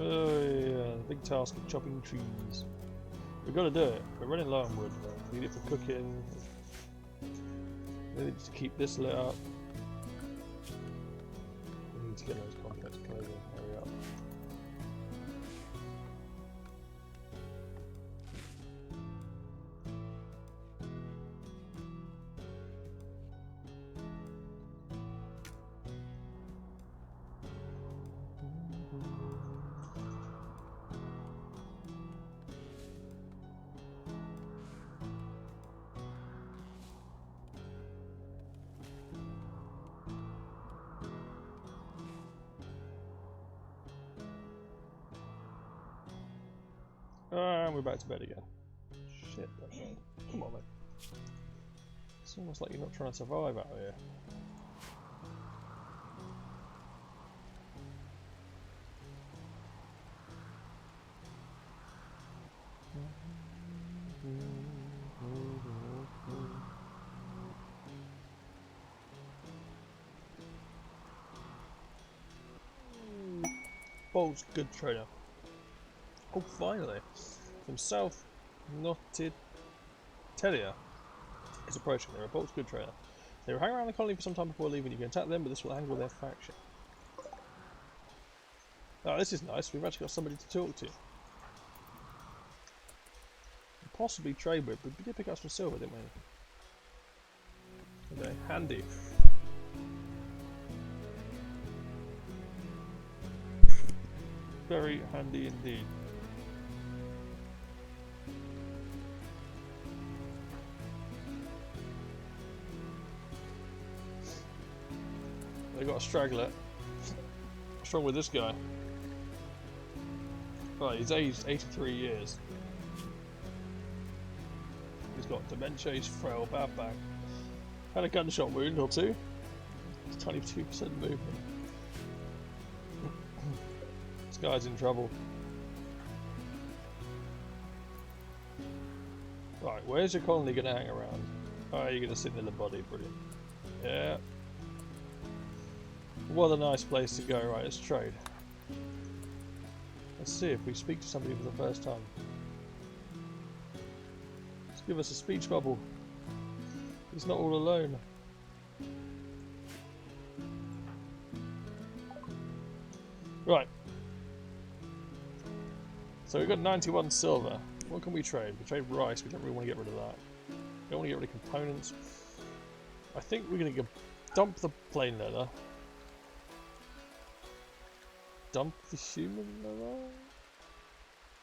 Oh yeah, the big task of chopping trees. We've got to do it. We're running low on wood. We need it for cooking. We need to keep this lit up. We need to get those complex clothing. Hurry up. And we're back to bed again. Shit, that bed. Come on, mate. It's almost like you're not trying to survive out here. Bolt's good trader. Oh, finally! Some South Knotted Telia is approaching. They're a Bolt's good trader. They will hang around the colony for some time before leaving. You can attack them, but this will angle their faction. Oh, this is nice. We've actually got somebody to talk to. Possibly trade with, but we did pick up some silver, didn't we? Okay, handy. Very handy indeed. They got a straggler. What's wrong with this guy? Right, he's aged 83 years. He's got dementia, he's frail, bad back. Had a gunshot wound or two. It's 22% movement. This guy's in trouble. Right, where's your colony going to hang around? Oh, you're going to sit in the body, brilliant. Yeah. What a nice place to go. Right, let's trade. Let's see if we speak to somebody for the first time. Let's give us a speech bubble. He's not all alone. Right. So we've got 91 silver. What can we trade? We trade rice. We don't really want to get rid of that. We don't want to get rid of components. I think we're going to dump the plain leather. Dump the human leather?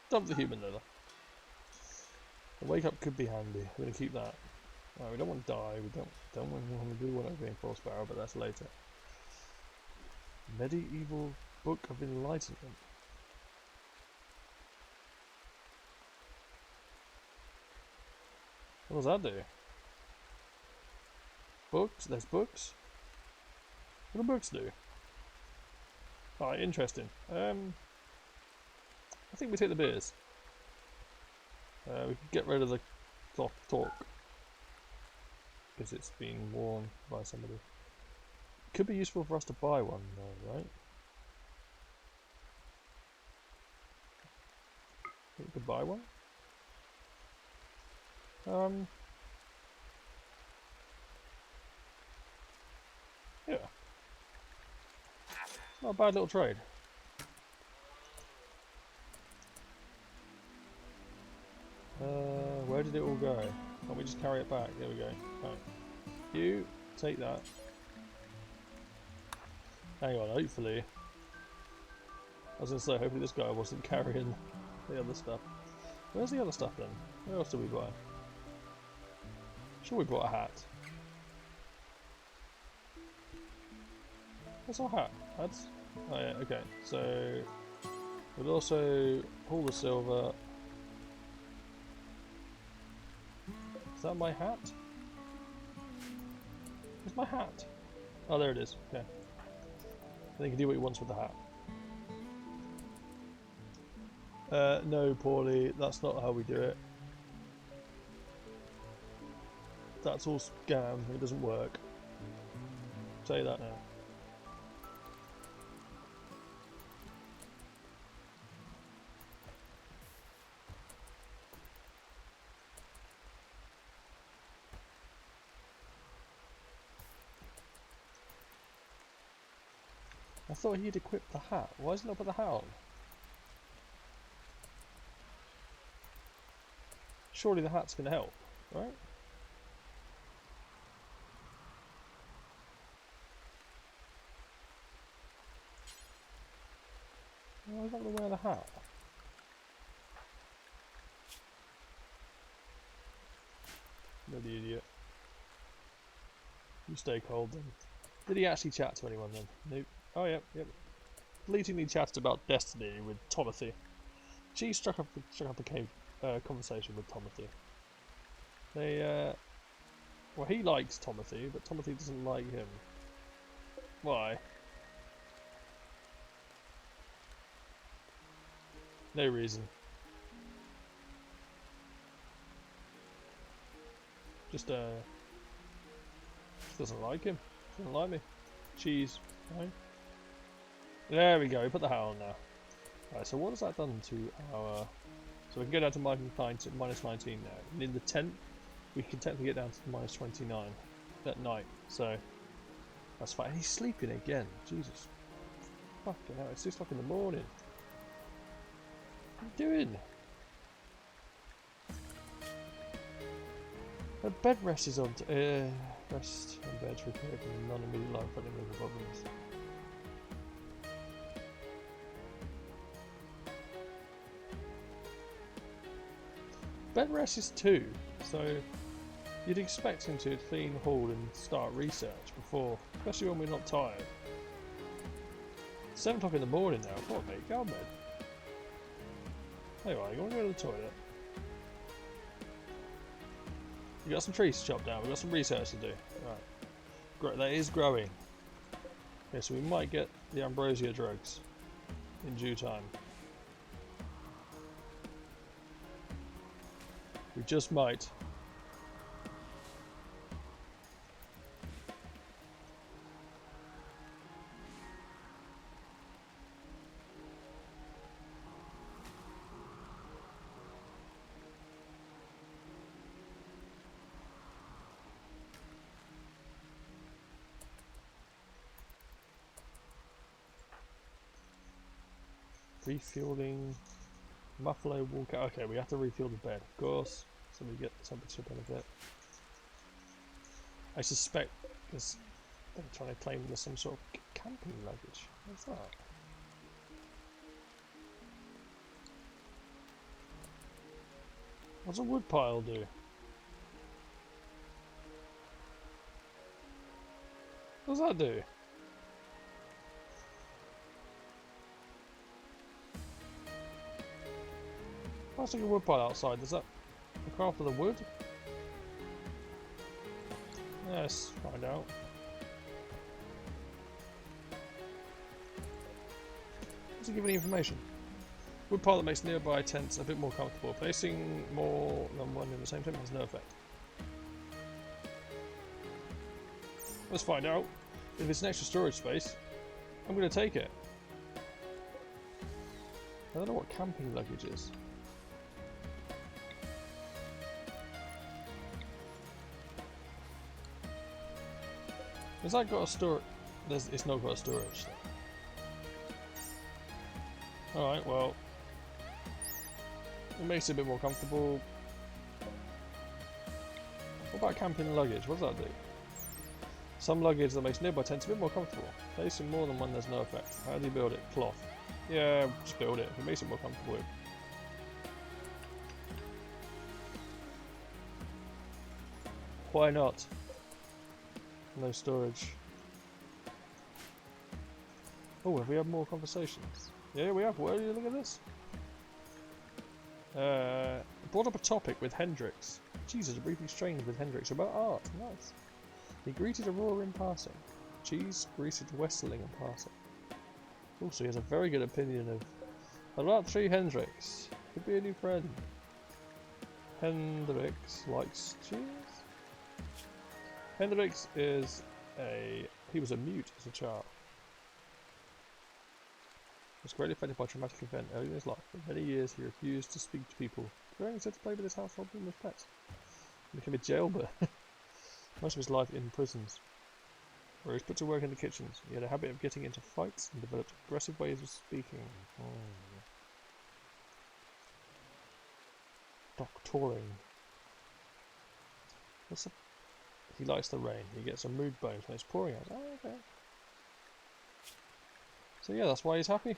Dump the human leather. The wake up could be handy. We're going to keep that. Right, we don't want to die. We don't want to do one over in Force Barrel, but that's later. Medieval Book of Enlightenment. What does that do? Books? There's books? What do books do? Alright, interesting. I think we take the beers. We can get rid of the cloth talk. Because it's being worn by somebody. Could be useful for us to buy one though, right? Think we could buy one? Yeah. Not a bad little trade. Where did it all go? Can't we just carry it back? There we go. Right. You take that. Hang on, hopefully. I was going to say, hopefully this guy wasn't carrying the other stuff. Where's the other stuff then? Where else did we buy? Sure we bought a hat. What's our hat? Hats? Oh yeah, okay. So, we'll also pull the silver. Is that my hat? Where's my hat? Oh, there it is. Okay. Then he can do what he wants with the hat. No, Paulie, that's not how we do it. That's all scam. It doesn't work. I'll tell you that now. I thought he'd equip the hat. Why isn't he put the hat on? Surely the hat's going to help, right? Why is he not going to wear the hat? Bloody idiot. You stay cold then. Did he actually chat to anyone then? Nope. Oh yep, yep. Fleetingly chatted about Destiny with Tomothy. She struck up a conversation with Tomothy. They, well, he likes Tomothy, but Tomothy doesn't like him. Why? No reason. Just doesn't like him. Doesn't like me. Cheese. Right? There we go. We put the hat on now. Right. So what has that done to our? So we can go down to minus 19 now. And in the tent, we can technically get down to minus 29 at night. So that's fine. And he's sleeping again. Jesus. Fucking hell! It's 6 o'clock in the morning. What are you doing? The bed rest is on. Rest and beds repair from non-immediate life threatening problems. Bed rest is 2, so you'd expect him to clean the hall and start research before, especially when we're not tired. It's 7 o'clock in the morning now. Come on, mate, go on bed. Anyway, you want to go to the toilet? We got some trees to chop down. We've got some research to do. Right, that is growing. Okay, so we might get the ambrosia drugs in due time. We just might. Refueling, muffler, walk out. Okay, we have to refuel the bed, of course, so we get the temperature benefit. I suspect they're trying to claim there's some sort of camping luggage. What's that? What's a wood pile do? What does that do? That's like a wood pile outside. Does that look after the wood? Let's find out. Does it give any information? Wood pile that makes nearby tents a bit more comfortable. Placing more than one in the same tent has no effect. Let's find out. If it's an extra storage space, I'm going to take it. I don't know what camping luggage is. Has that got a storage? It's not got a storage. Alright, well. It makes it a bit more comfortable. What about camping luggage? What does that do? Some luggage that makes nearby tents a bit more comfortable. Placing more than one, there's no effect. How do you build it? Cloth. Yeah, just build it. If it makes it more comfortable. Why not? No storage. Oh, have we had more conversations? Yeah, we have. Where do you look at this? Brought up a topic with Hendrix. Jesus, a brief exchange with Hendrix about art. Nice. He greeted Aurora in passing. Cheese greeted Westling in passing. Also, he has a very good opinion of Aratri Hendrix. Could be a new friend. Hendrix likes cheese? Hendrix is he was a mute as a child. He was greatly affected by a traumatic event early in his life. For many years he refused to speak to people, preferring instead to play with his household and with pets. He became a jailbird. Most of his life in prisons, where he was put to work in the kitchens. He had a habit of getting into fights and developed aggressive ways of speaking. Doctoring. He likes the rain. He gets some mood bones when it's pouring out. Oh, okay. So yeah, that's why he's happy.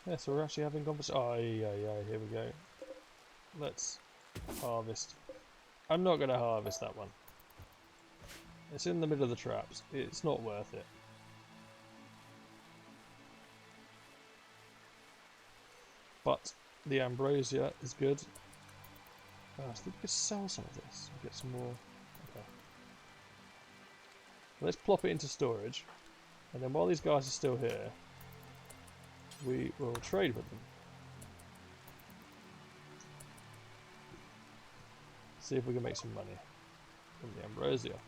Yeah, so we're actually having conversation. Oh, yeah, here we go. Let's harvest. I'm not going to harvest that one. It's in the middle of the traps. It's not worth it. But the ambrosia is good. Oh, so we could sell some of this. We'll get some more. Okay. Let's plop it into storage. And then while these guys are still here, we will trade with them. See if we can make some money from the ambrosia.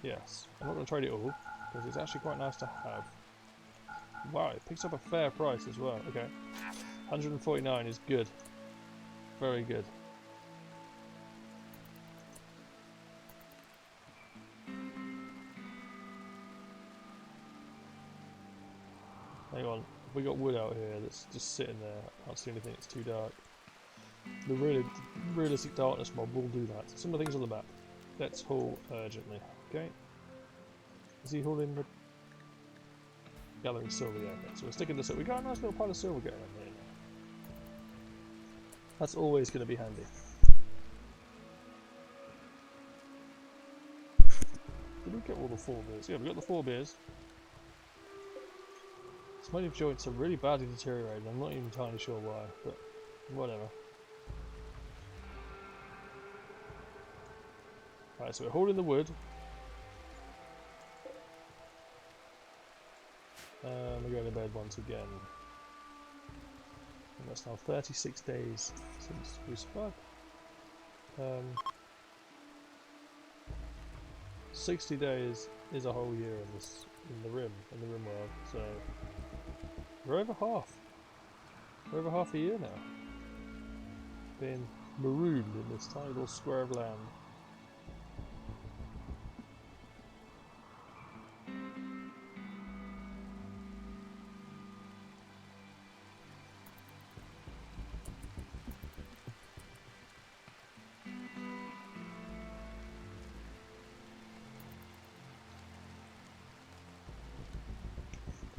Yes, I'm not going to trade it all because it's actually quite nice to have. Wow, it picks up a fair price as well. Okay, 149 is good, very good. Hang on, we got wood out here that's just sitting there. I can't see anything, it's too dark. The really realistic darkness mob will do that. Some of the things on the map. Let's haul urgently. Okay. Is he hauling the gathering silver? Yeah, okay. So we're sticking this up. We got a nice little pile of silver going on here now. That's always going to be handy. Did we get all the 4 beers? Yeah, we got the 4 beers. Some of joints are really badly deteriorated. I'm not even entirely sure why, but whatever. Right, so we're holding the wood. We're going to bed once again. And that's now 36 days since we survived. 60 days is a whole year in the Rimworld. So we're over half. We're over half a year now. Being marooned in this tiny little square of land.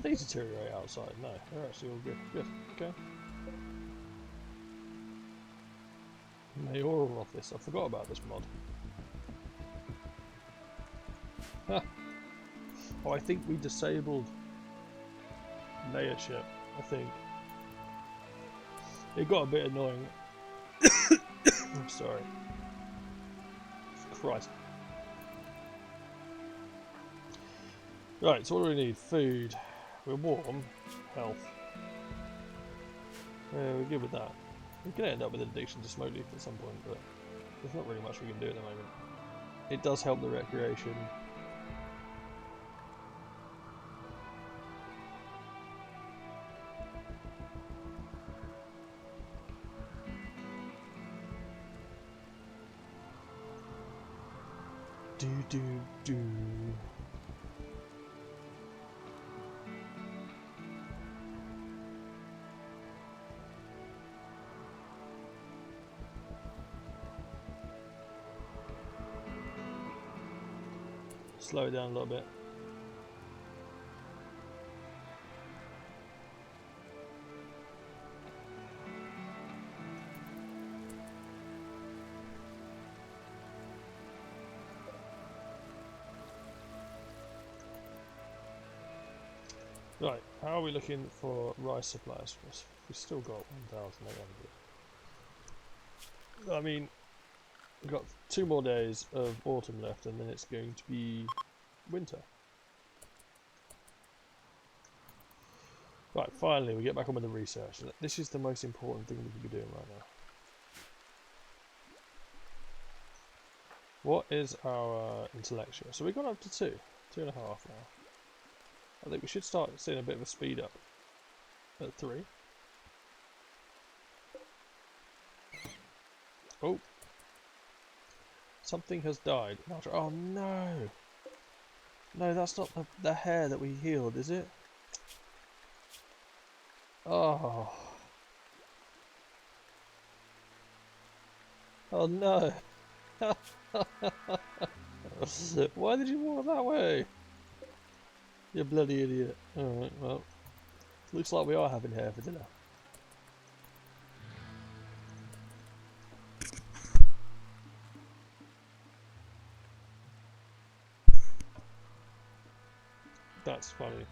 They deteriorate outside. No, they're actually all good. Good. Okay. Mayoral office. I forgot about this mod. Huh. Oh, I think we disabled mayorship. I think it got a bit annoying. I'm sorry. Christ. Right, so what do we need? Food. We're warm. Health. Yeah, we're good with that. We're going to end up with an addiction to smoke leaf at some point, but there's not really much we can do at the moment. It does help the recreation. Do. Slow it down a little bit. Right, how are we looking for rice supplies? We've still got 1,800. I mean, we've got 2 more days of autumn left and then it's going to be winter. Right, finally we get back on with the research. This is the most important thing we could be doing right now. What is our intellectual? So we got up to 2.5 now. I think we should start seeing a bit of a speed up at 3. Oh, something has died. Oh no! No, that's not the hair that we healed, is it? Oh. Oh no. Why did you walk that way? You bloody idiot. Alright, well. Looks like we are having hair for dinner. That's funny.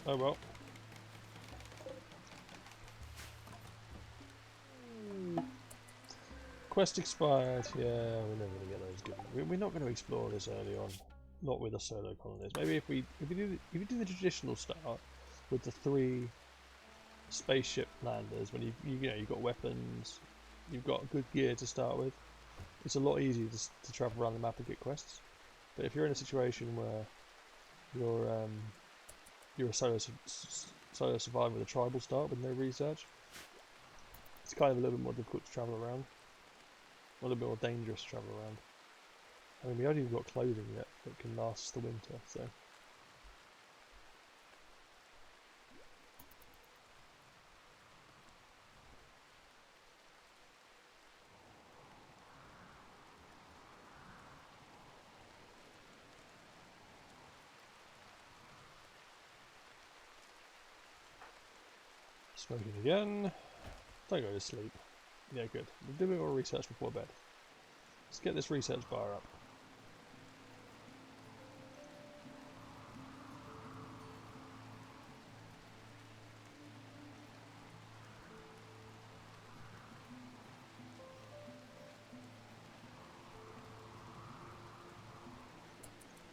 Oh well. Quest expired. Yeah, we're never going to get those good. We're not going to explore this early on. Not with the solo colonies. Maybe if we do the traditional start with the 3 spaceship landers, when you've got weapons, you've got good gear to start with. It's a lot easier to travel around the map and get quests. But if you're in a situation where you're a solo survivor with a tribal start with no research, it's kind of a little bit more difficult to travel around. A little bit more dangerous to travel around. I mean, we haven't even got clothing yet that can last the winter, so. Smoking again. Don't go to sleep. Yeah, good. We'll do a bit more research before bed. Let's get this research bar up.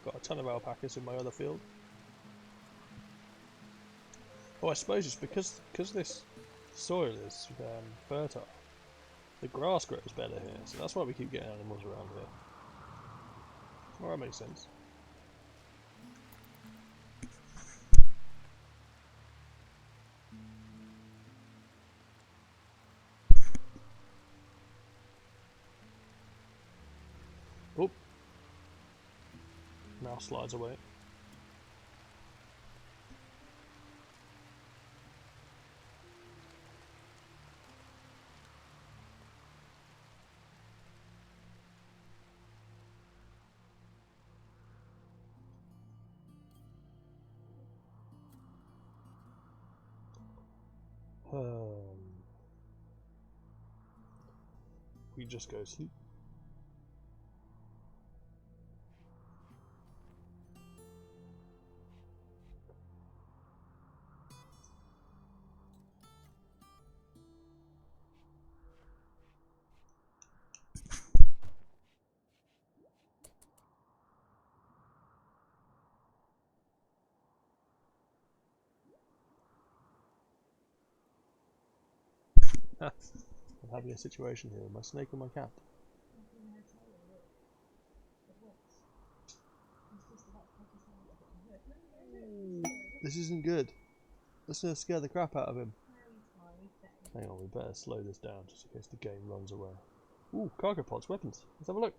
Got a ton of alpacas in my other field. Oh, I suppose it's because this soil is fertile. The grass grows better here, so that's why we keep getting animals around here. Well, that makes sense. Oh! Now slides away. We just go sleep. I'm having a situation here with my snake and my cat. This isn't good. That's gonna scare the crap out of him. Hang on, we better slow this down just in case the game runs away. Ooh, cargo pods, weapons. Let's have a look.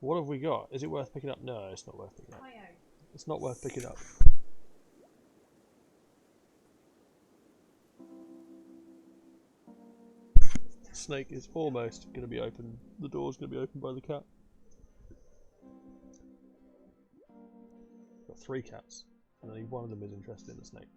What have we got? Is it worth picking up? No, it's not worth picking up. It's not worth picking up. The snake is almost going to be open. The door's going to be opened by the cat. Got 3 cats, and only one of them is interested in the snake.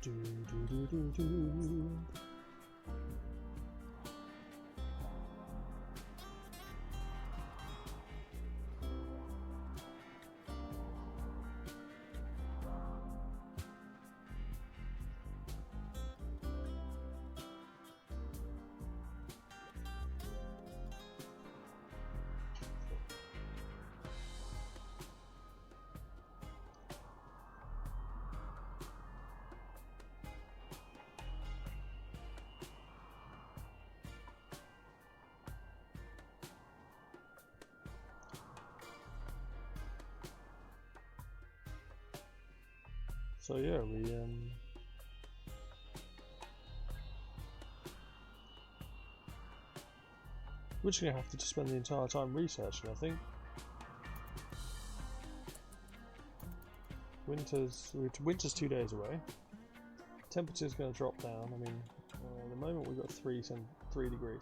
Do, do, do, do, do. So yeah, we're just gonna have to spend the entire time researching, I think. Winter's 2 days away. Temperature's gonna drop down. I mean, at the moment we've got 3 degrees.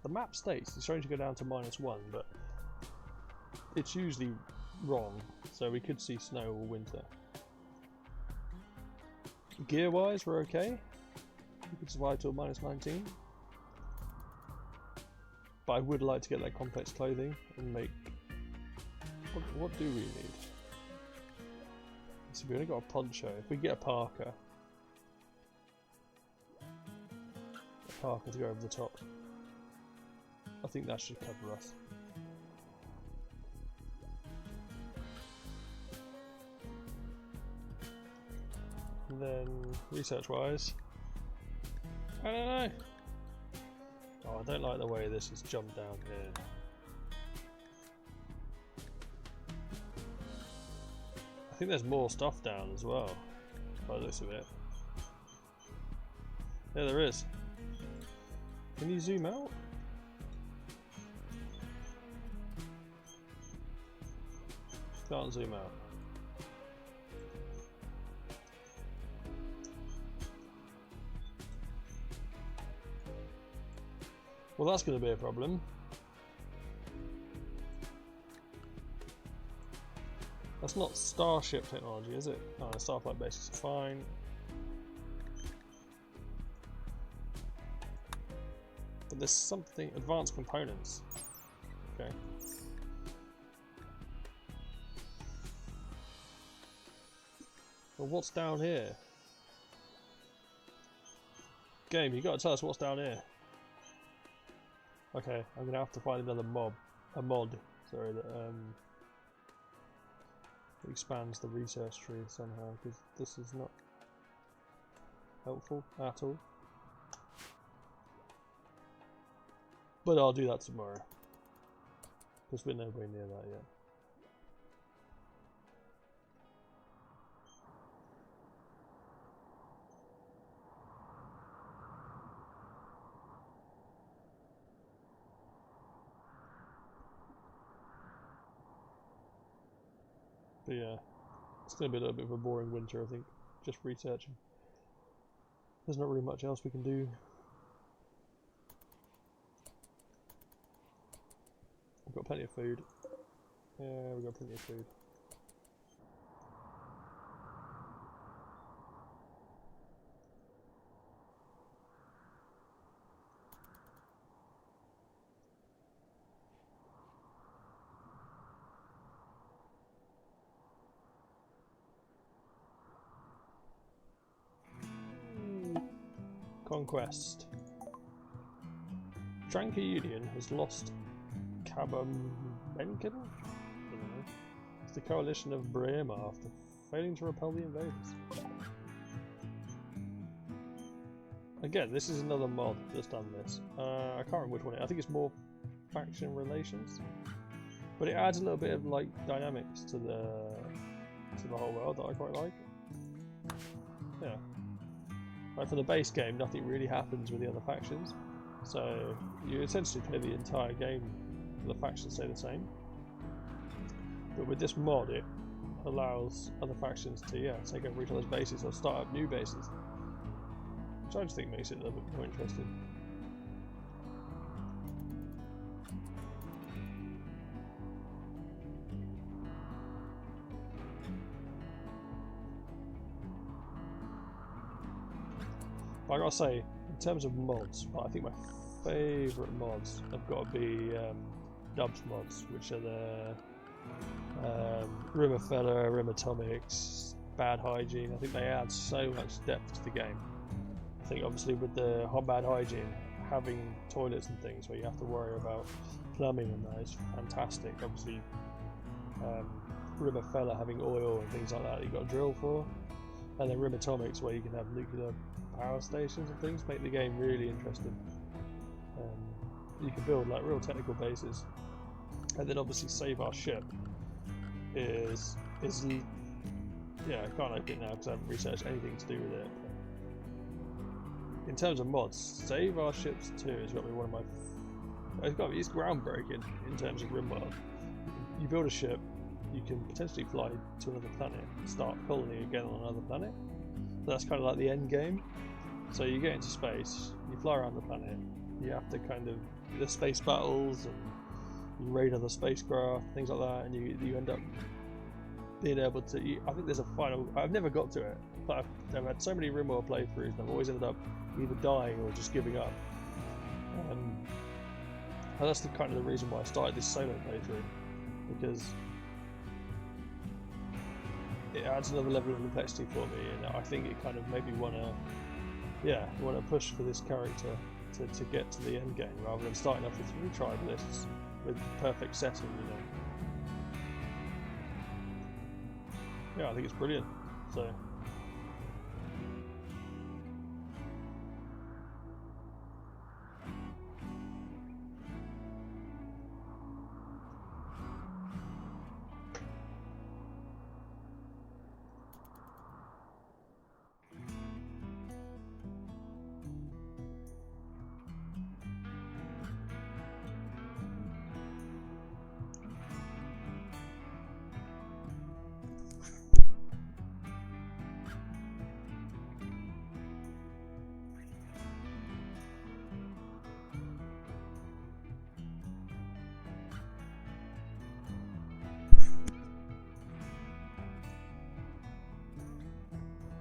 The map states it's going to go down to -1, but it's usually wrong, so we could see snow all winter. Gear wise, we're okay. We could survive till -19. But I would like to get that complex clothing and make. What do we need? So we only got a poncho. If we get a parka to go over the top, I think that should cover us. And then research wise, I don't know. Oh, I don't like the way this has jumped down here. I think there's more stuff down as well, by the looks of it. Yeah, there is. Can you zoom out? Can't zoom out. Well, that's going to be a problem. That's not Starship technology, is it? Oh, the Starflight bases are fine. But there's something, advanced components. Okay. Well, what's down here? Game, you got to tell us what's down here. Okay, I'm gonna have to find another mod, sorry, that expands the research tree somehow, because this is not helpful at all. But I'll do that tomorrow, because we're nowhere near that yet. But yeah, it's going to be a little bit of a boring winter, I think. Just researching. There's not really much else we can do. We've got plenty of food. Yeah, we've got plenty of food. Conquest. Dranka Union has lost Kabamenken? It's the coalition of Brema after failing to repel the invaders. Again, this is another mod that's done this. I can't remember which one. I think it's more faction relations, but it adds a little bit of like dynamics to the whole world that I quite like. Yeah. Like for the base game, nothing really happens with the other factions, so you essentially play the entire game for the factions stay the same. But with this mod, it allows other factions to take over each other's bases or start up new bases, which I just think makes it a little bit more interesting. But I gotta say, in terms of mods, I think my favourite mods have got to be Dubs mods, which are the Rimmerfella, Rimatomics, Bad Hygiene. I think they add so much depth to the game. I think obviously with the Bad Hygiene, having toilets and things where you have to worry about plumbing and that is fantastic. Obviously Rimmerfella having oil and things like that you've got to drill for. And then Rimatomics where you can have nuclear power stations and things make the game really interesting. You can build like real technical bases, and then obviously Save Our Ship is yeah, I can't open it now because I haven't researched anything to do with it. But in terms of mods, Save Our Ships 2 has got to be one of my. It's groundbreaking in terms of Rimworld. You build a ship, you can potentially fly to another planet, and start colony again on another planet. That's kind of like the end game. So you get into space, you fly around the planet, you have to kind of the space battles and you raid other spacecraft, things like that, and you end up being able to. I think there's a final. I've never got to it, but I've had so many Rimworld playthroughs, and I've always ended up either dying or just giving up. And that's the kind of the reason why I started this solo playthrough, because it adds another level of complexity for me, and I think it kind of made me want to push for this character to get to the end game rather than starting off with 3 tribalists with perfect setting, you know. Yeah, I think it's brilliant. So.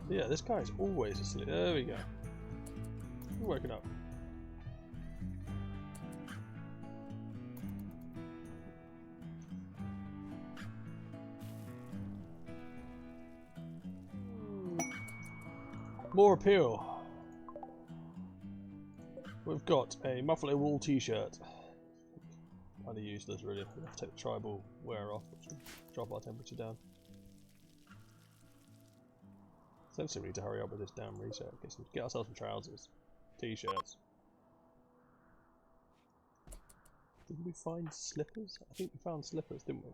Yeah, this guy's always asleep. There we go. We're waking up. More appeal. We've got a muffler wool t-shirt. Kind of useless, really. We have to take the tribal wear off, which will drop our temperature down. Essentially, we need to hurry up with this damn research. Get ourselves some trousers, t-shirts. Didn't we find slippers? I think we found slippers, didn't we?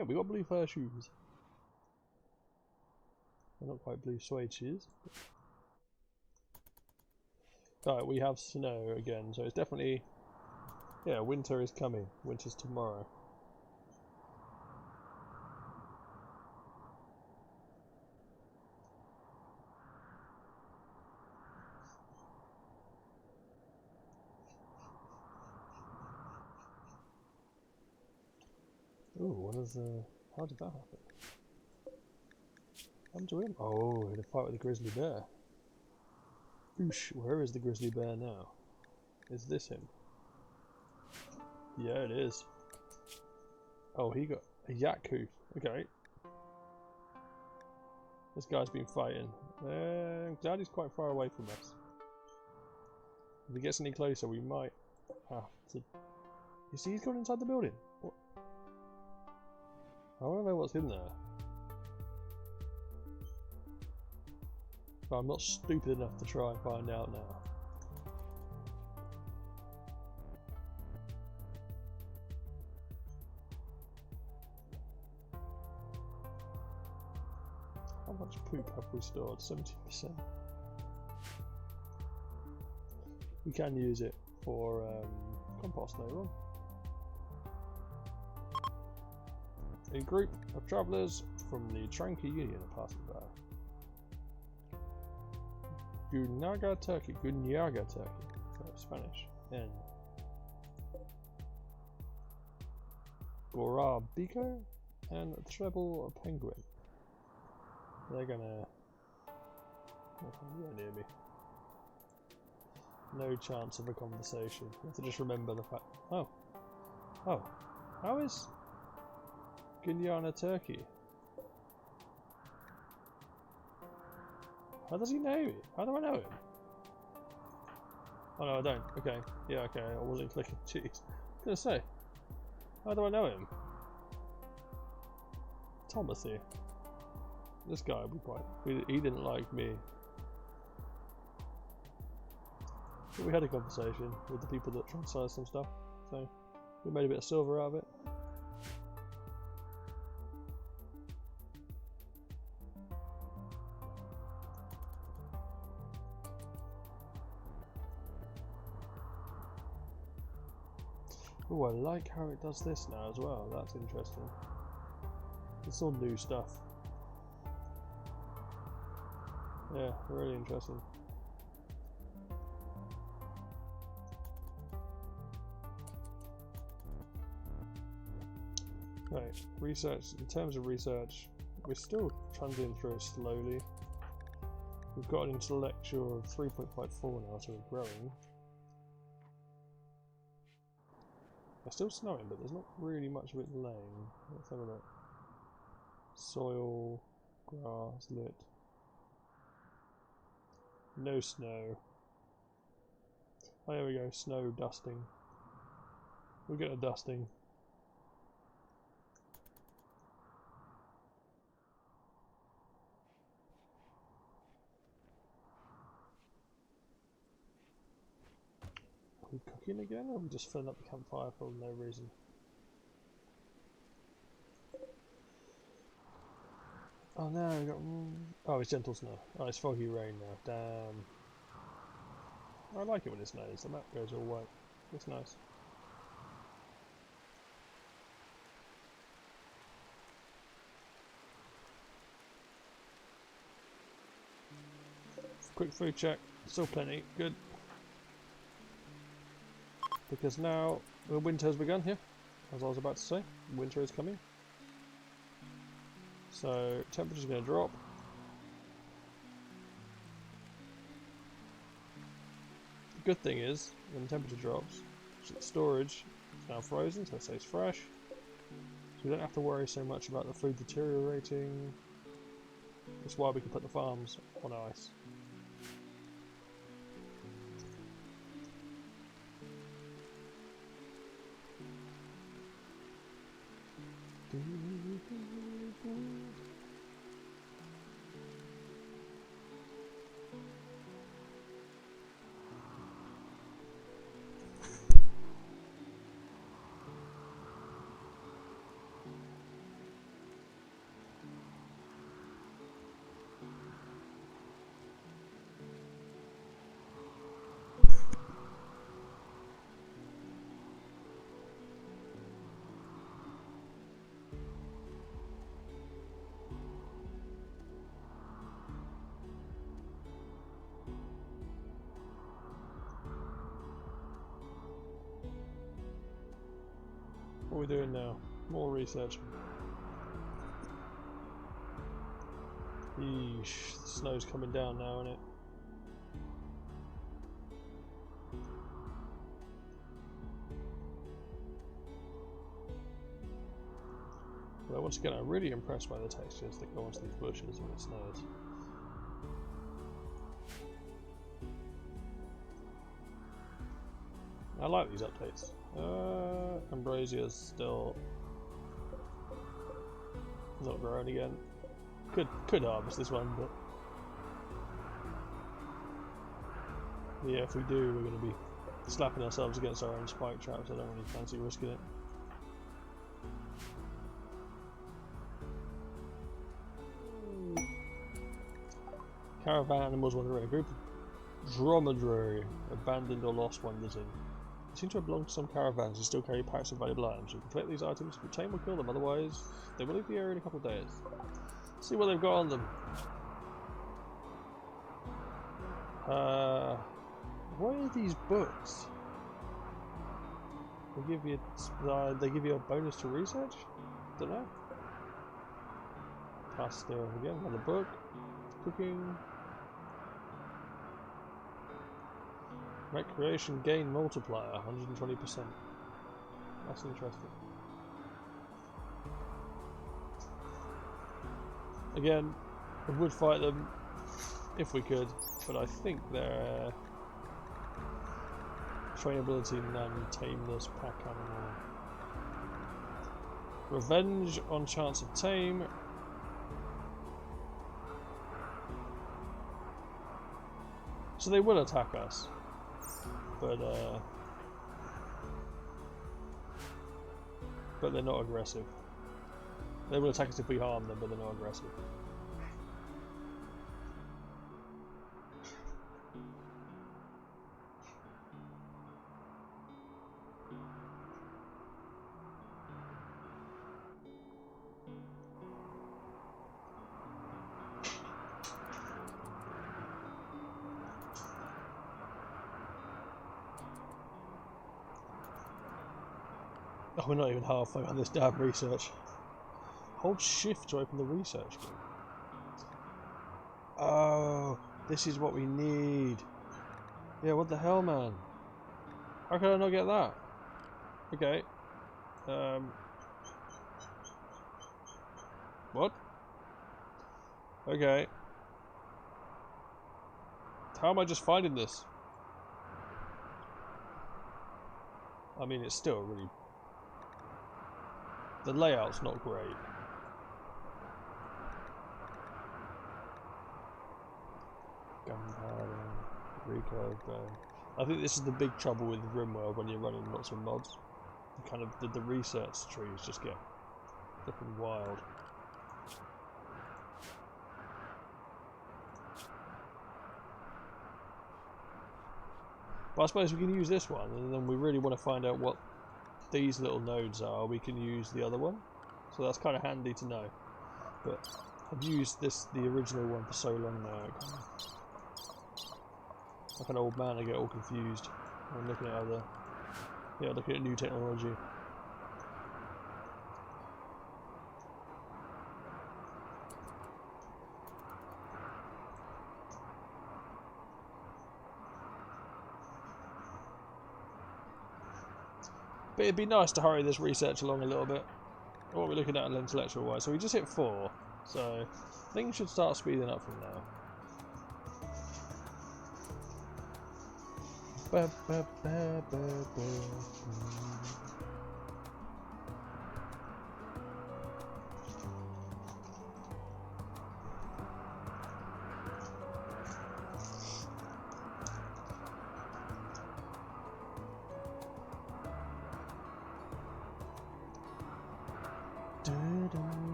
Yeah, we got blue fur shoes. They're not quite blue suede shoes. Right, we have snow again, so it's definitely... Yeah, winter is coming. Winter's tomorrow. Ooh, what is how did that happen? Come to him. Oh, in a fight with the grizzly bear. Oosh, where is the grizzly bear now? Is this him? Yeah, it is. Oh, he got a yak hoof. Okay. This guy's been fighting. I'm glad he's quite far away from us. If he gets any closer, we might have to... You see he's gone inside the building? What? I want to know what's in there. But I'm not stupid enough to try and find out now. How much poop have we stored? 70%. We can use it for compost later on. A group of travellers from the Tranca Union are passing by. Gunyaga Turkey. Spanish. N. Gorabiko and Treble Penguin. They're gonna near me. No chance of a conversation. I have to just remember the fact. Oh. How is Guyana Turkey? How does he know me? How do I know him? Oh no, I don't. Okay. Yeah, okay. I wasn't clicking. Jeez. I was gonna say. How do I know him? Thomas here. This guy would be quite... He didn't like me. But we had a conversation with the people that transited some stuff, so we made a bit of silver out of it. Oh, I like how it does this now as well. That's interesting. It's all new stuff. Yeah, really interesting. Right, research. In terms of research, we're still trundling through it slowly. We've got an intellectual of 3.54 now, so we're growing. It's still snowing, but there's not really much of it laying. Let's have a look. Soil, grass, lit. No snow. Oh, there we go, snow dusting. We'll get a dusting. Are we cooking again, or are we just filling up the campfire for no reason? Oh no, we got... Oh, it's gentle snow. Oh, it's foggy rain now. Damn. I like it when it snows. The map goes all white. It's nice. Quick food check. Still plenty. Good. Because now the winter has begun here. As I was about to say. Winter is coming. So temperature's going to drop. The good thing is, when the temperature drops, storage is now frozen, so it stays fresh. So we don't have to worry so much about the food deteriorating. That's why we can put the farms on ice. What are we doing now? More research. Eesh, the snow's coming down now, isn't it? Well, once again, I'm really impressed by the textures that go onto these bushes when it snows. I like these updates. Ambrosia's still not growing again. Could harvest this one, but yeah, if we do, we're going to be slapping ourselves against our own spike traps. I don't really fancy risking it. Caravan animals wandering. A group of dromedary abandoned or lost wanderers in. They seem to have belonged to some caravans and still carry packs of valuable items. You can collect these items if you tame or kill them, otherwise they will leave the area in a couple of days. Let's see what they've got on them. What are these books? They give you a bonus to research? Don't know. Pasta again, another book. Cooking. Recreation gain multiplier, 120%. That's interesting. Again, I would fight them if we could, but I think their trainability and tameness pack animal. Revenge on chance of tame. So they will attack us. But they're not aggressive. They will attack us if we harm them, but they're not aggressive. Oh, we're not even halfway on this damn research. Hold shift to open the research group. Oh, this is what we need. Yeah, what the hell, man? How can I not get that? Okay. What? Okay. How am I just finding this? I mean, it's still really... The layout's not great. Gunpowder, recurve bow. I think this is the big trouble with Rimworld when you're running lots of mods. You kind of the research trees just get flipping wild. But I suppose we can use this one, and then we really want to find out what these little nodes are. We can use the other one, so that's kind of handy to know. But I've used the original one for so long now. Like an old man, I get all confused when looking at looking at new technology. But it'd be nice to hurry this research along a little bit. What are we looking at intellectual wise? So we just hit 4, so things should start speeding up from now. Ba, ba, ba, ba, ba.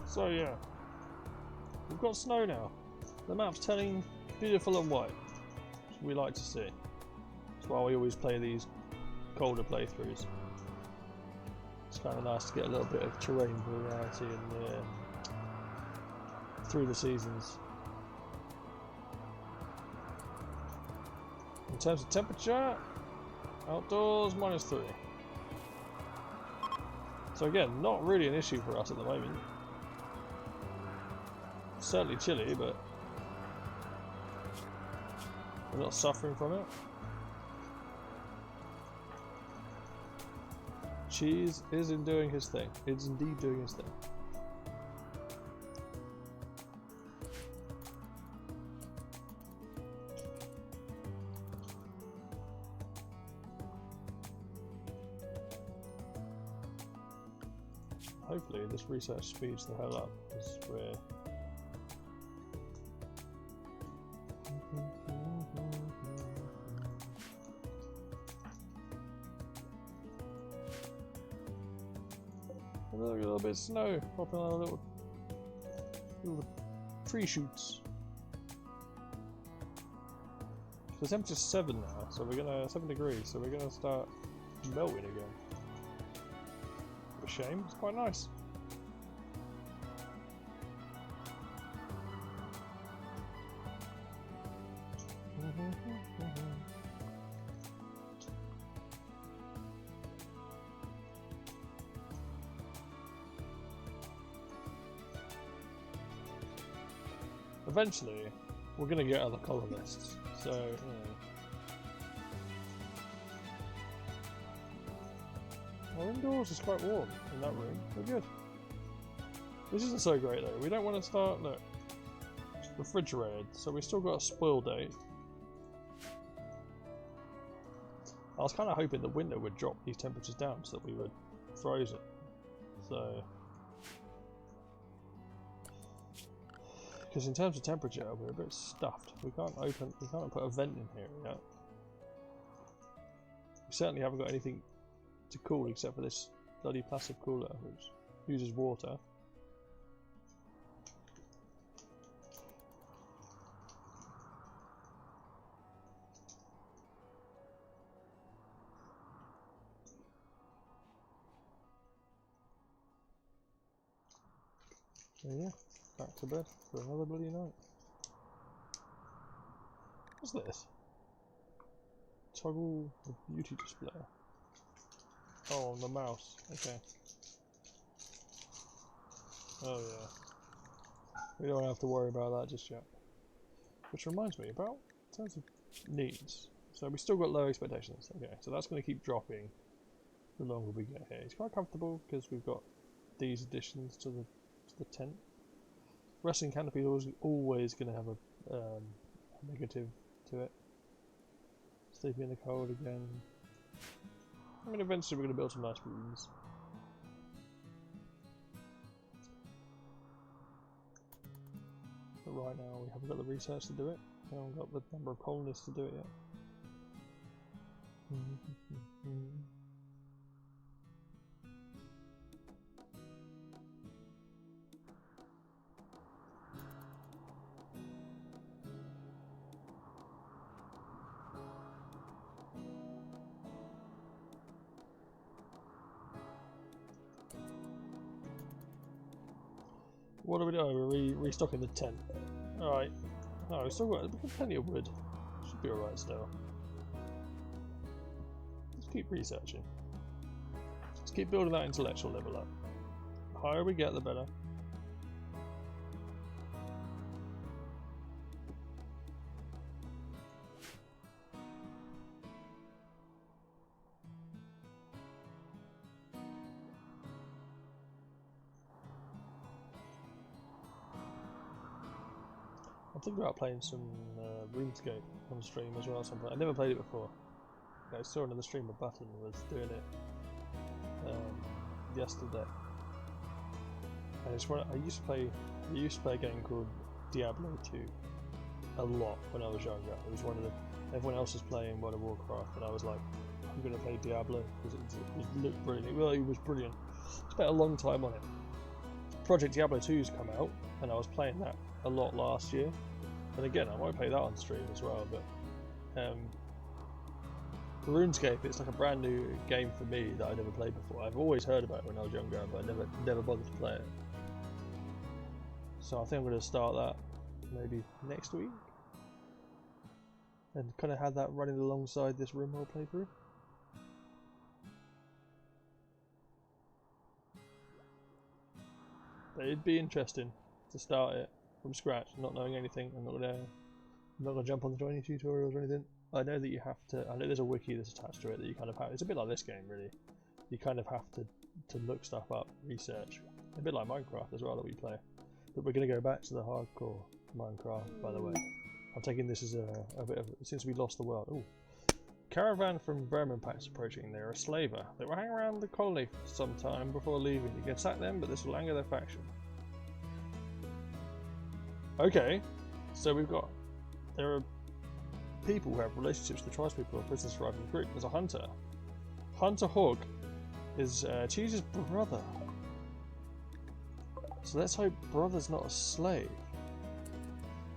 So yeah, we've got snow now. The map's turning beautiful and white, which we like to see. That's why we always play these colder playthroughs. It's kind of nice to get a little bit of terrain variety through the seasons. In terms of temperature, outdoors -3. So again, not really an issue for us at the moment. Certainly chilly, but we're not suffering from it. Cheese is doing his thing. It's indeed doing his thing. Hopefully this research speeds the hell up, because we're... Look, a little bit of snow popping on little tree shoots. So the temperature's 7 now, so we're gonna 7 degrees, so we're gonna start melting again. A shame, it's quite nice. Eventually, we're going to get other colonists, so, you know. Our indoors is quite warm in that room, we're good. This isn't so great though, we don't want to start, look, refrigerated, so we've still got a spoil date. I was kind of hoping the winter would drop these temperatures down so that we would froze it, so... Because in terms of temperature, we're a bit stuffed. We can't put a vent in here yet. We certainly haven't got anything to cool except for this bloody plastic cooler, which uses water. So yeah. Back to bed for another bloody night. What's this? Toggle the beauty display. Oh, on the mouse. Okay. Oh yeah. We don't have to worry about that just yet. Which reminds me about in terms of needs. So we still got low expectations. Okay, so that's going to keep dropping the longer we get here. It's quite comfortable because we've got these additions to the tent. Resting canopy is always going to have a negative to it. Sleeping in the cold again. I mean, eventually we're going to build some nice rooms. But right now we haven't got the research to do it. We haven't got the number of colonists to do it yet. What are we doing? We're restocking the tent. Alright. Oh, we've still got plenty of wood. Should be alright still. Let's keep researching. Let's keep building that intellectual level up. The higher we get, the better. I'm thinking about playing some RuneScape on stream as well at some point. I never played it before. I saw another streamer, Button, was doing it yesterday. And it's one I used to play a game called Diablo 2 a lot when I was younger. It was one of everyone else was playing World of Warcraft, and I was like, I'm gonna play Diablo because it looked brilliant. Well, it was brilliant. Spent a long time on it. Project Diablo 2's come out, and I was playing that a lot last year. And again, I might play that on stream as well, but RuneScape, it's like a brand new game for me that I never played before. I've always heard about it when I was younger, but I never bothered to play it. So I think I'm going to start that maybe next week, and kind of have that running alongside this Rimworld playthrough. But it'd be interesting to start it from scratch, not knowing anything. I'm not gonna jump on any tutorials or anything. I know that you have to. I know there's a wiki that's attached to it that you kind of have. It's a bit like this game, really. You kind of have to look stuff up, research. A bit like Minecraft as well that we play. But we're gonna go back to the hardcore Minecraft, by the way. I'm taking this as a bit of, since we lost the world. Ooh. Caravan from Vermin Pack's approaching. They're a slaver. They will hang around the colony for some time before leaving. You can attack them, but this will anger their faction. Okay, so there are people who have relationships with the tribespeople or prisoners surviving the group. There's a hunter. Hunter Hawk is Cheese's brother. So let's hope brother's not a slave.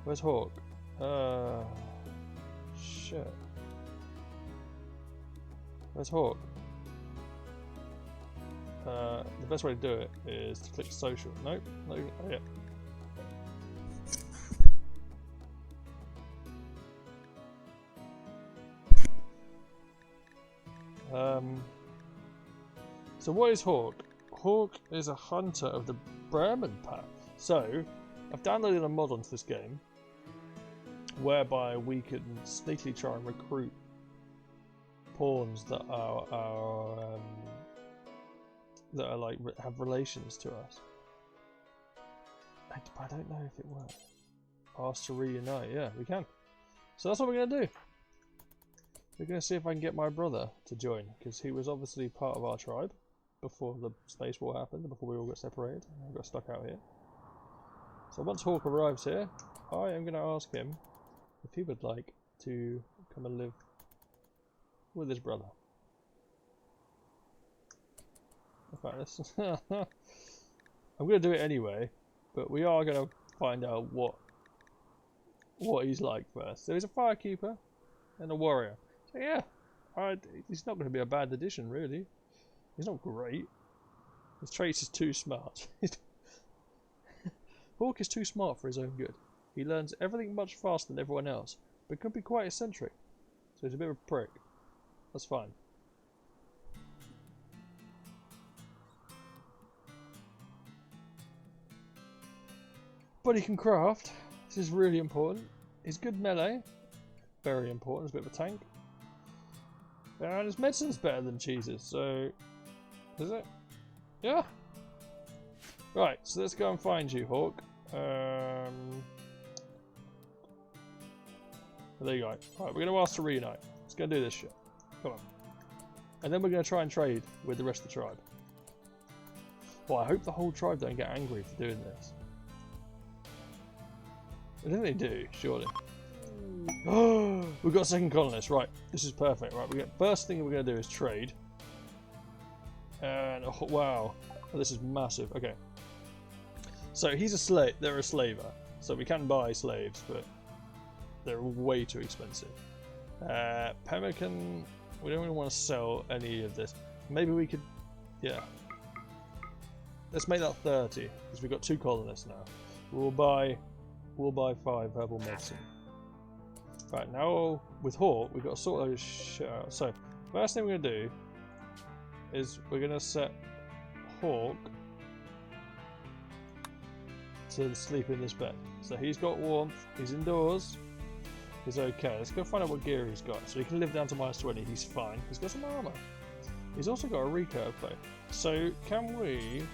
Where's Hawk? Shit. Where's Hawk? The best way to do it is to click social. Nope. No. Oh, yeah. So what is Hawk? Hawk is a hunter of the Vermin Pack. So I've downloaded a mod onto this game whereby we can sneakily try and recruit pawns that are like have relations to us. I don't know if it works. Ask to reunite. Yeah, we can. So that's what we're gonna do. We're gonna see if I can get my brother to join, because he was obviously part of our tribe before the space war happened, before we all got separated. I got stuck out here. So once Hawk arrives here, I am gonna ask him if he would like to come and live with his brother. In fact, this I'm going to do it anyway, but we are going to find out what he's like first. So he's a firekeeper and a warrior. So yeah, he's not going to be a bad addition, really. He's not great. His traits is too smart. Hawk is too smart for his own good. He learns everything much faster than everyone else, but can be quite eccentric. So he's a bit of a prick. That's fine. But he can craft. This is really important. He's good melee. Very important. He's a bit of a tank. And his medicine's better than Cheese's, so... Is it? Yeah! Right, so let's go and find you, Hawk. There you go. Right, we're going to ask to reunite. Let's go and do this shit. Come on. And then we're going to try and trade with the rest of the tribe. Well, I hope the whole tribe don't get angry for doing this. I think they do, surely. Oh, we've got a second colonist. Right, this is perfect. Right, first thing we're going to do is trade. And, oh, wow. Oh, this is massive. Okay. So, he's a slave. They're a slaver. So, we can buy slaves, but they're way too expensive. Pemmican, we don't really want to sell any of this. Maybe we could, yeah. Let's make that 30, because we've got 2 colonists now. We'll buy 5 herbal medicine. Right, now with Hawk, we've got to sort those shit out. So, first thing we're going to do is we're going to set Hawk to sleep in this bed. So he's got warmth, he's indoors, he's okay. Let's go find out what gear he's got. So he can live down to -20, he's fine. He's got some armour. He's also got a recurve though. So can we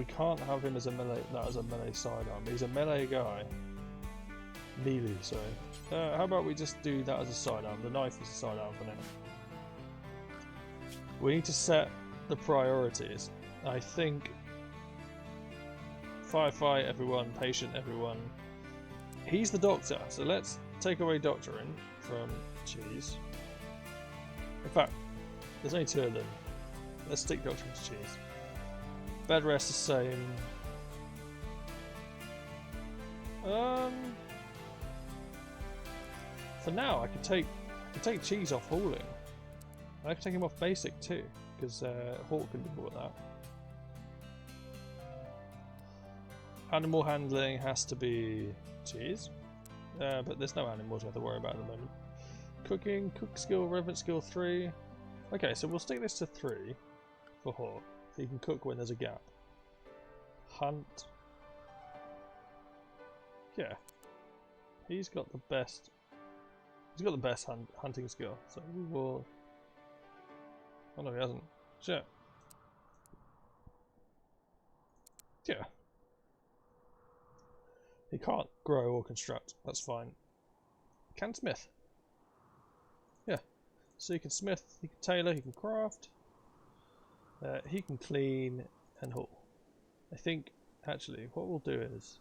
can't have him as a melee, not as a melee sidearm. He's a melee guy. Melee, sorry. How about we just do that as a sidearm? The knife is a sidearm for now. We need to set the priorities. I think firefight everyone, patient everyone. He's the doctor, so let's take away doctoring from Cheese. In fact, there's only 2 of them. Let's stick doctoring to Cheese. Bed rest the same. For now, I could take can take Cheese off hauling. I can take him off basic too, because Hawk can do all of that. Animal handling has to be Cheese, but there's no animals we have to worry about at the moment. Cooking, cook skill, relevant skill 3. Okay, so we'll stick this to 3 for Hawk, so he can cook when there's a gap. Hunt. Yeah, he's got the best. He's got the best hunting skill, so we will. Oh no, he hasn't. Shit. Yeah. He can't grow or construct. That's fine. Can smith. Yeah. So he can smith, he can tailor, he can craft. He can clean and haul. I think actually what we'll do is,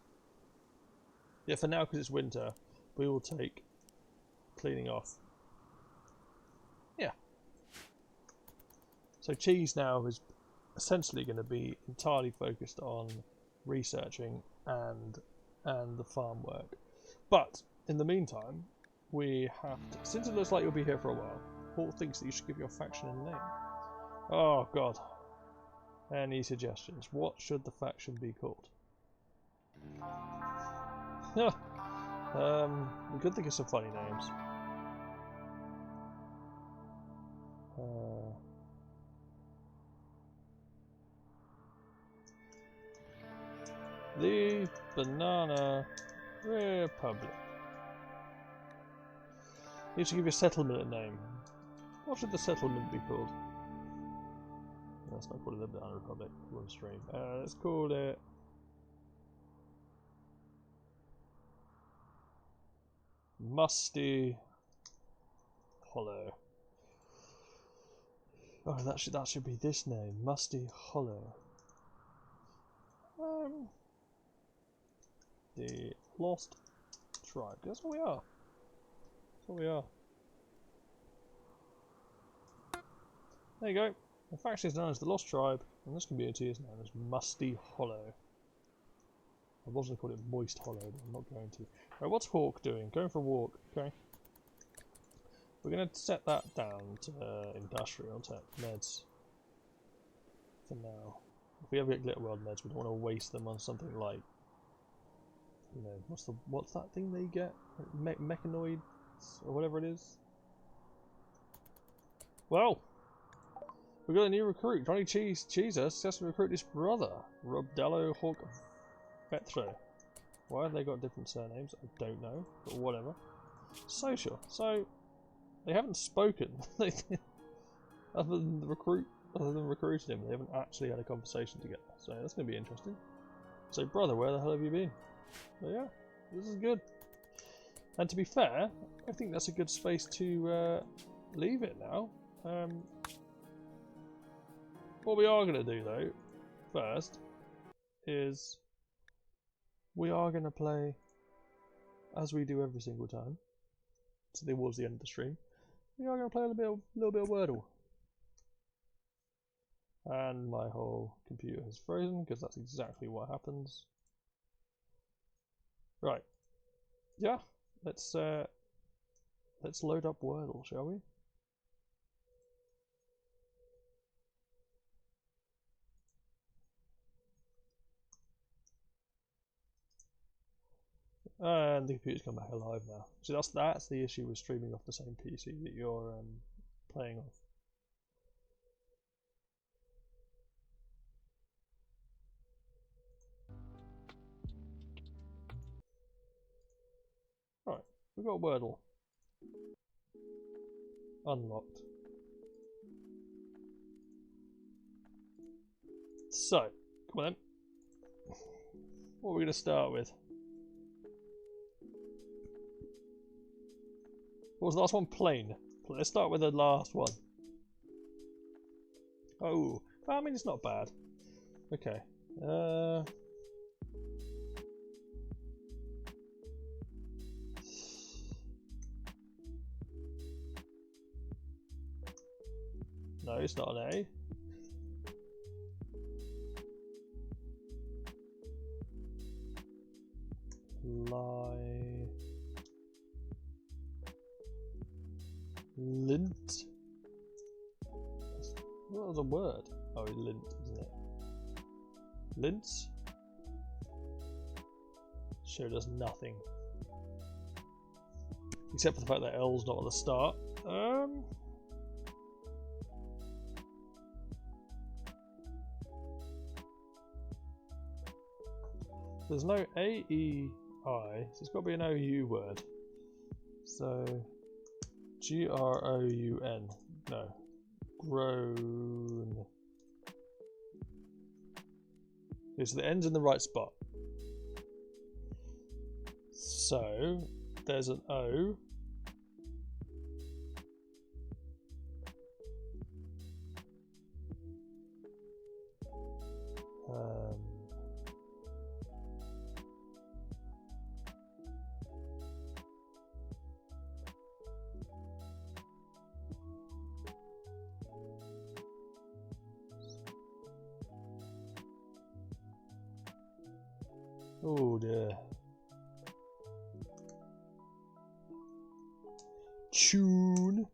yeah, for now because it's winter, we will take cleaning off. Yeah. So Cheese now is essentially going to be entirely focused on researching and the farm work. But in the meantime, we have to, since it looks like you'll be here for a while, Paul thinks that you should give your faction a name. Oh god. Any suggestions? What should the faction be called? We could think of some funny names. The Banana Republic. You should give your settlement a name. What should the settlement be called? Let's not call it the Banana Republic. One stream. Let's call it. Musty Hollow. Oh, that should be this name, Musty Hollow. The Lost Tribe. That's what we are. That's what we are. There you go. The faction is known as the Lost Tribe, and this community is known as Musty Hollow. I was going to call it Moist Hollow, but I'm not going to. Right, what's Hawk doing? Going for a walk. Okay. We're going to set that down to industrial tech meds for now. If we ever get Glitter World meds, we don't want to waste them on something like, you know, what's that thing they get? Mechanoids or whatever it is. Well, we got a new recruit. Johnny Cheeser successfully recruited his brother, Robdello Hawk Vetro. Why have they got different surnames? I don't know, but whatever. Social. So they haven't spoken. other than recruiting him, they haven't actually had a conversation together. So that's going to be interesting. So brother, where the hell have you been? But yeah, this is good. And to be fair, I think that's a good space to leave it now. What we are going to do though, first, is we are going to play, as we do every single time, towards the end of the stream, we are going to play a little bit of Wordle. And my whole computer has frozen, because that's exactly what happens. Right. Yeah, let's load up Wordle, shall we? And the computer's come back alive now. So that's the issue with streaming off the same PC that you're playing off. Right, we've got Wordle. Unlocked. So, come on then. What are we going to start with? What was the last one? Plain. Let's start with the last one. Oh, I mean, it's not bad. Okay. No, it's not an A. Lie. Lint. What was a word? Oh, lint, isn't it? Lint? Sure does nothing. Except for the fact that L's not at the start. There's no A-E-I, so it's got to be an O-U word. So, G-R-O-U-N. No. Grown. Okay, so the end's in the right spot. So, there's an O. Oh dear. Tune.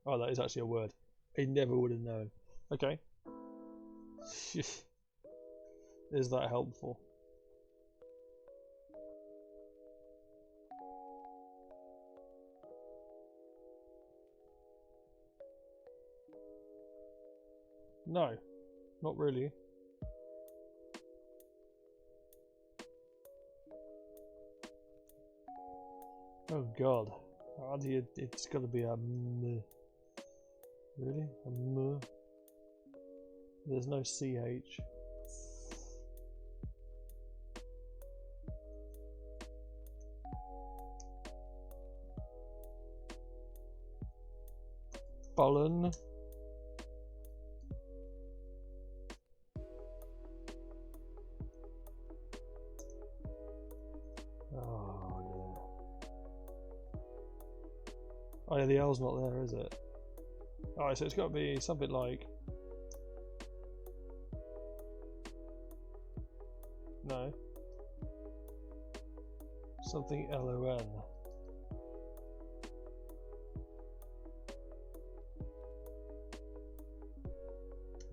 Oh, that is actually a word. I never would have known. Okay. Is that helpful? No, not really. Oh god. How do you, it's got to be a m. Really? A m? There's no CH. Bullen. Oh yeah, the L's not there, is it? Alright, so it's got to be something like... No. Something L-O-N.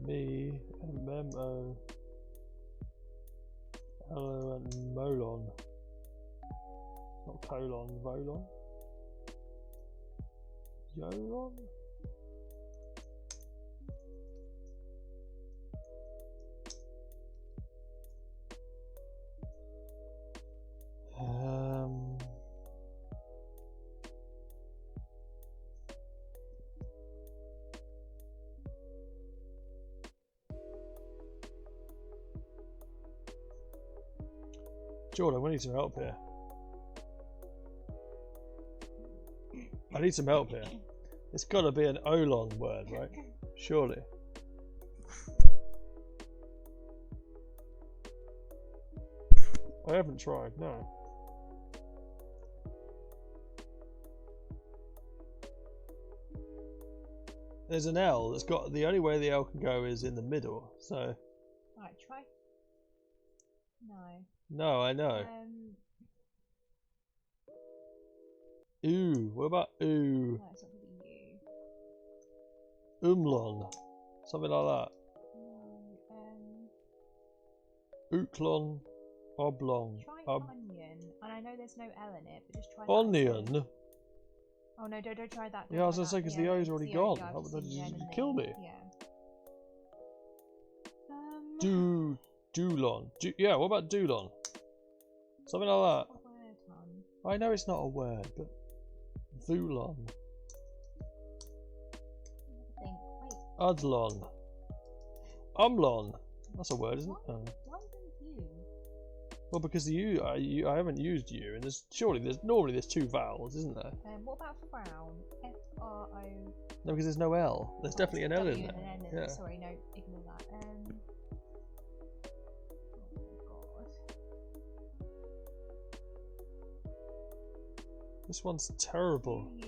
Me, M-M-O... L-O-N, Molon. Not colon, Volon. Yolon? Jordan, we need some help here. I need some help here. It's got to be an Olon word, right? Surely. I haven't tried, no. There's an L that's got, the only way the L can go is in the middle, so. Right, try. No. No, I know. Ooh, what about ooh? No, it's not going to be Umlon, something like that. No, Ooklon, oblong. try onion, and I know there's no L in it, but just try Onion? that. Oh no, don't try that. Yeah, I was going to say, because the O's already gone. How about you kill me? Yeah. Doulon. Yeah, what about Doulon? Something like that. I know it's not a word, but Voulon. Udlon. Umlon. That's a word, isn't it? Why U? Well, because the U, I haven't used U, and normally there's two vowels, isn't there? What about frown? F-R-O. No, because there's no L. There's definitely an L in there. Yeah. Sorry, no, ignore that. This one's terrible. No,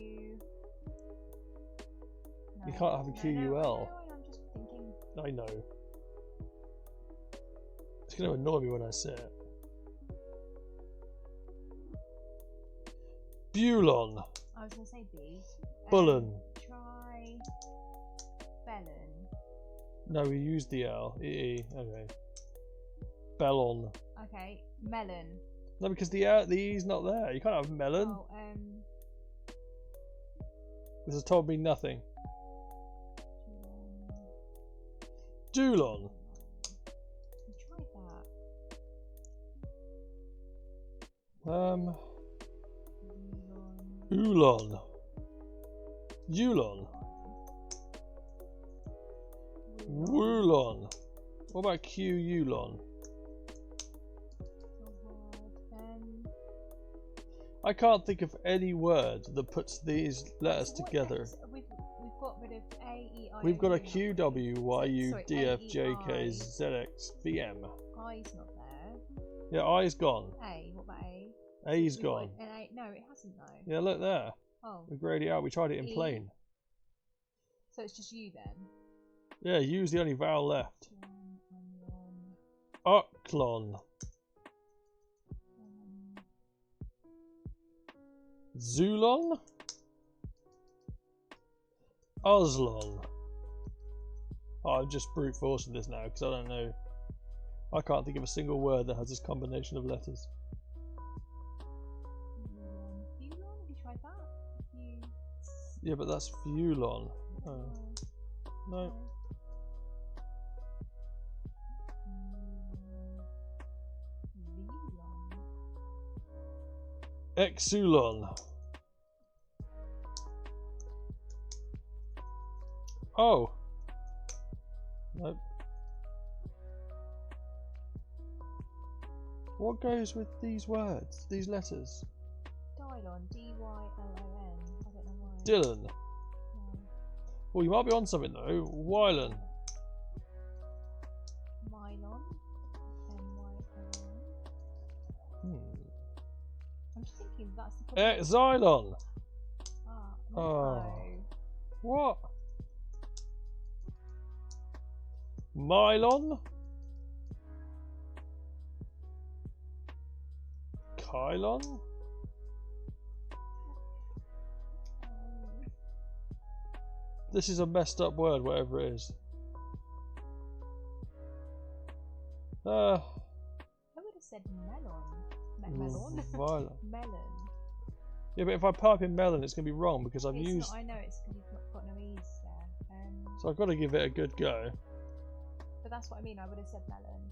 you can't have a QUL. I'm just thinking. I know. It's going to annoy me when I say it. I Bulon. was going to say B. Bullen. Try Bellon. No, we used the L. Okay. Bellon. Okay. Melon. No, because the E's not there. You can't have melon. Oh, This has told me nothing. Dulon. We tried that. Ulon. Ulon. Woolon. What about Q-Ulon? I can't think of any word that puts these letters together. We've got rid of A, E, I. We've got a O, U, Q, W, Y, U, sorry, D, A, F, E, J, K, I. Z, X, V, M. I's not there. Yeah, I's gone. A, what about A? A's We've got gone. an A. No, it hasn't though. Yeah, look there. Oh. We grayed it out. We tried it in E. plain. So it's just you then? Yeah, U's the only vowel left. Ucklon. Zulon? Oslon. Oh, I'm just brute forcing this now because I don't know. I can't think of a single word that has this combination of letters. Fulon? Have you tried that? Yeah, but that's Fulon. Oh. No. Exulon. Oh. Nope. What goes with these words, these letters? Dylon. D-Y-L-O-N. I don't know why. Dylan. No. Well, you might be on something though. Wylan. Mylon. M-Y-L-O-N. I'm just thinking that's the problem. Xylon. Ah, Oh. no. What? Mylon? Kylon? This is a messed up word, whatever it is. I would have said melon. Melon? Violet. Melon. Yeah, but if I type in melon, it's going to be wrong because I've It's used... not, I know, it's because you've not got no E's there. So I've got to give it a good go. But that's what I mean, I would have said melon.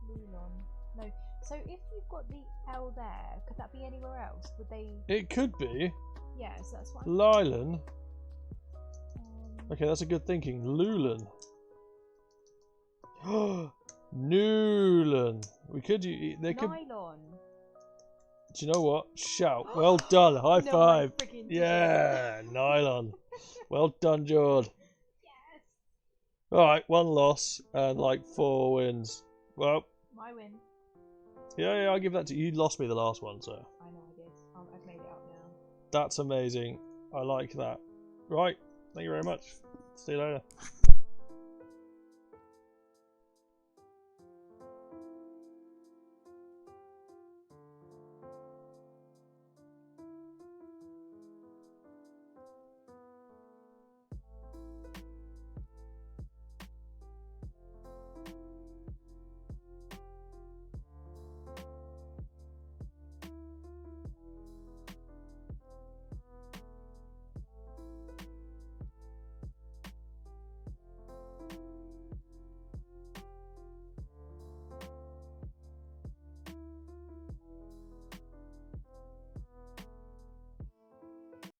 Lulon. No. So if you've got the L there, could that be anywhere else? Would they... It could be. Yeah, so that's what I'm... Lylan. Okay, that's a good thinking. Lulan. Newlan. We could use... They could... Nylon. Do you know what? Shout. Well done. High No, five. I freaking did Yeah. Nylon. Well done, Jord. Yes. Alright, 1 loss and like 4 wins. Well, My win. yeah, I'll give that to you. You lost me the last one, so. I know I did. I've made it up now. That's amazing. I like that. Right. Thank you very much. See you later.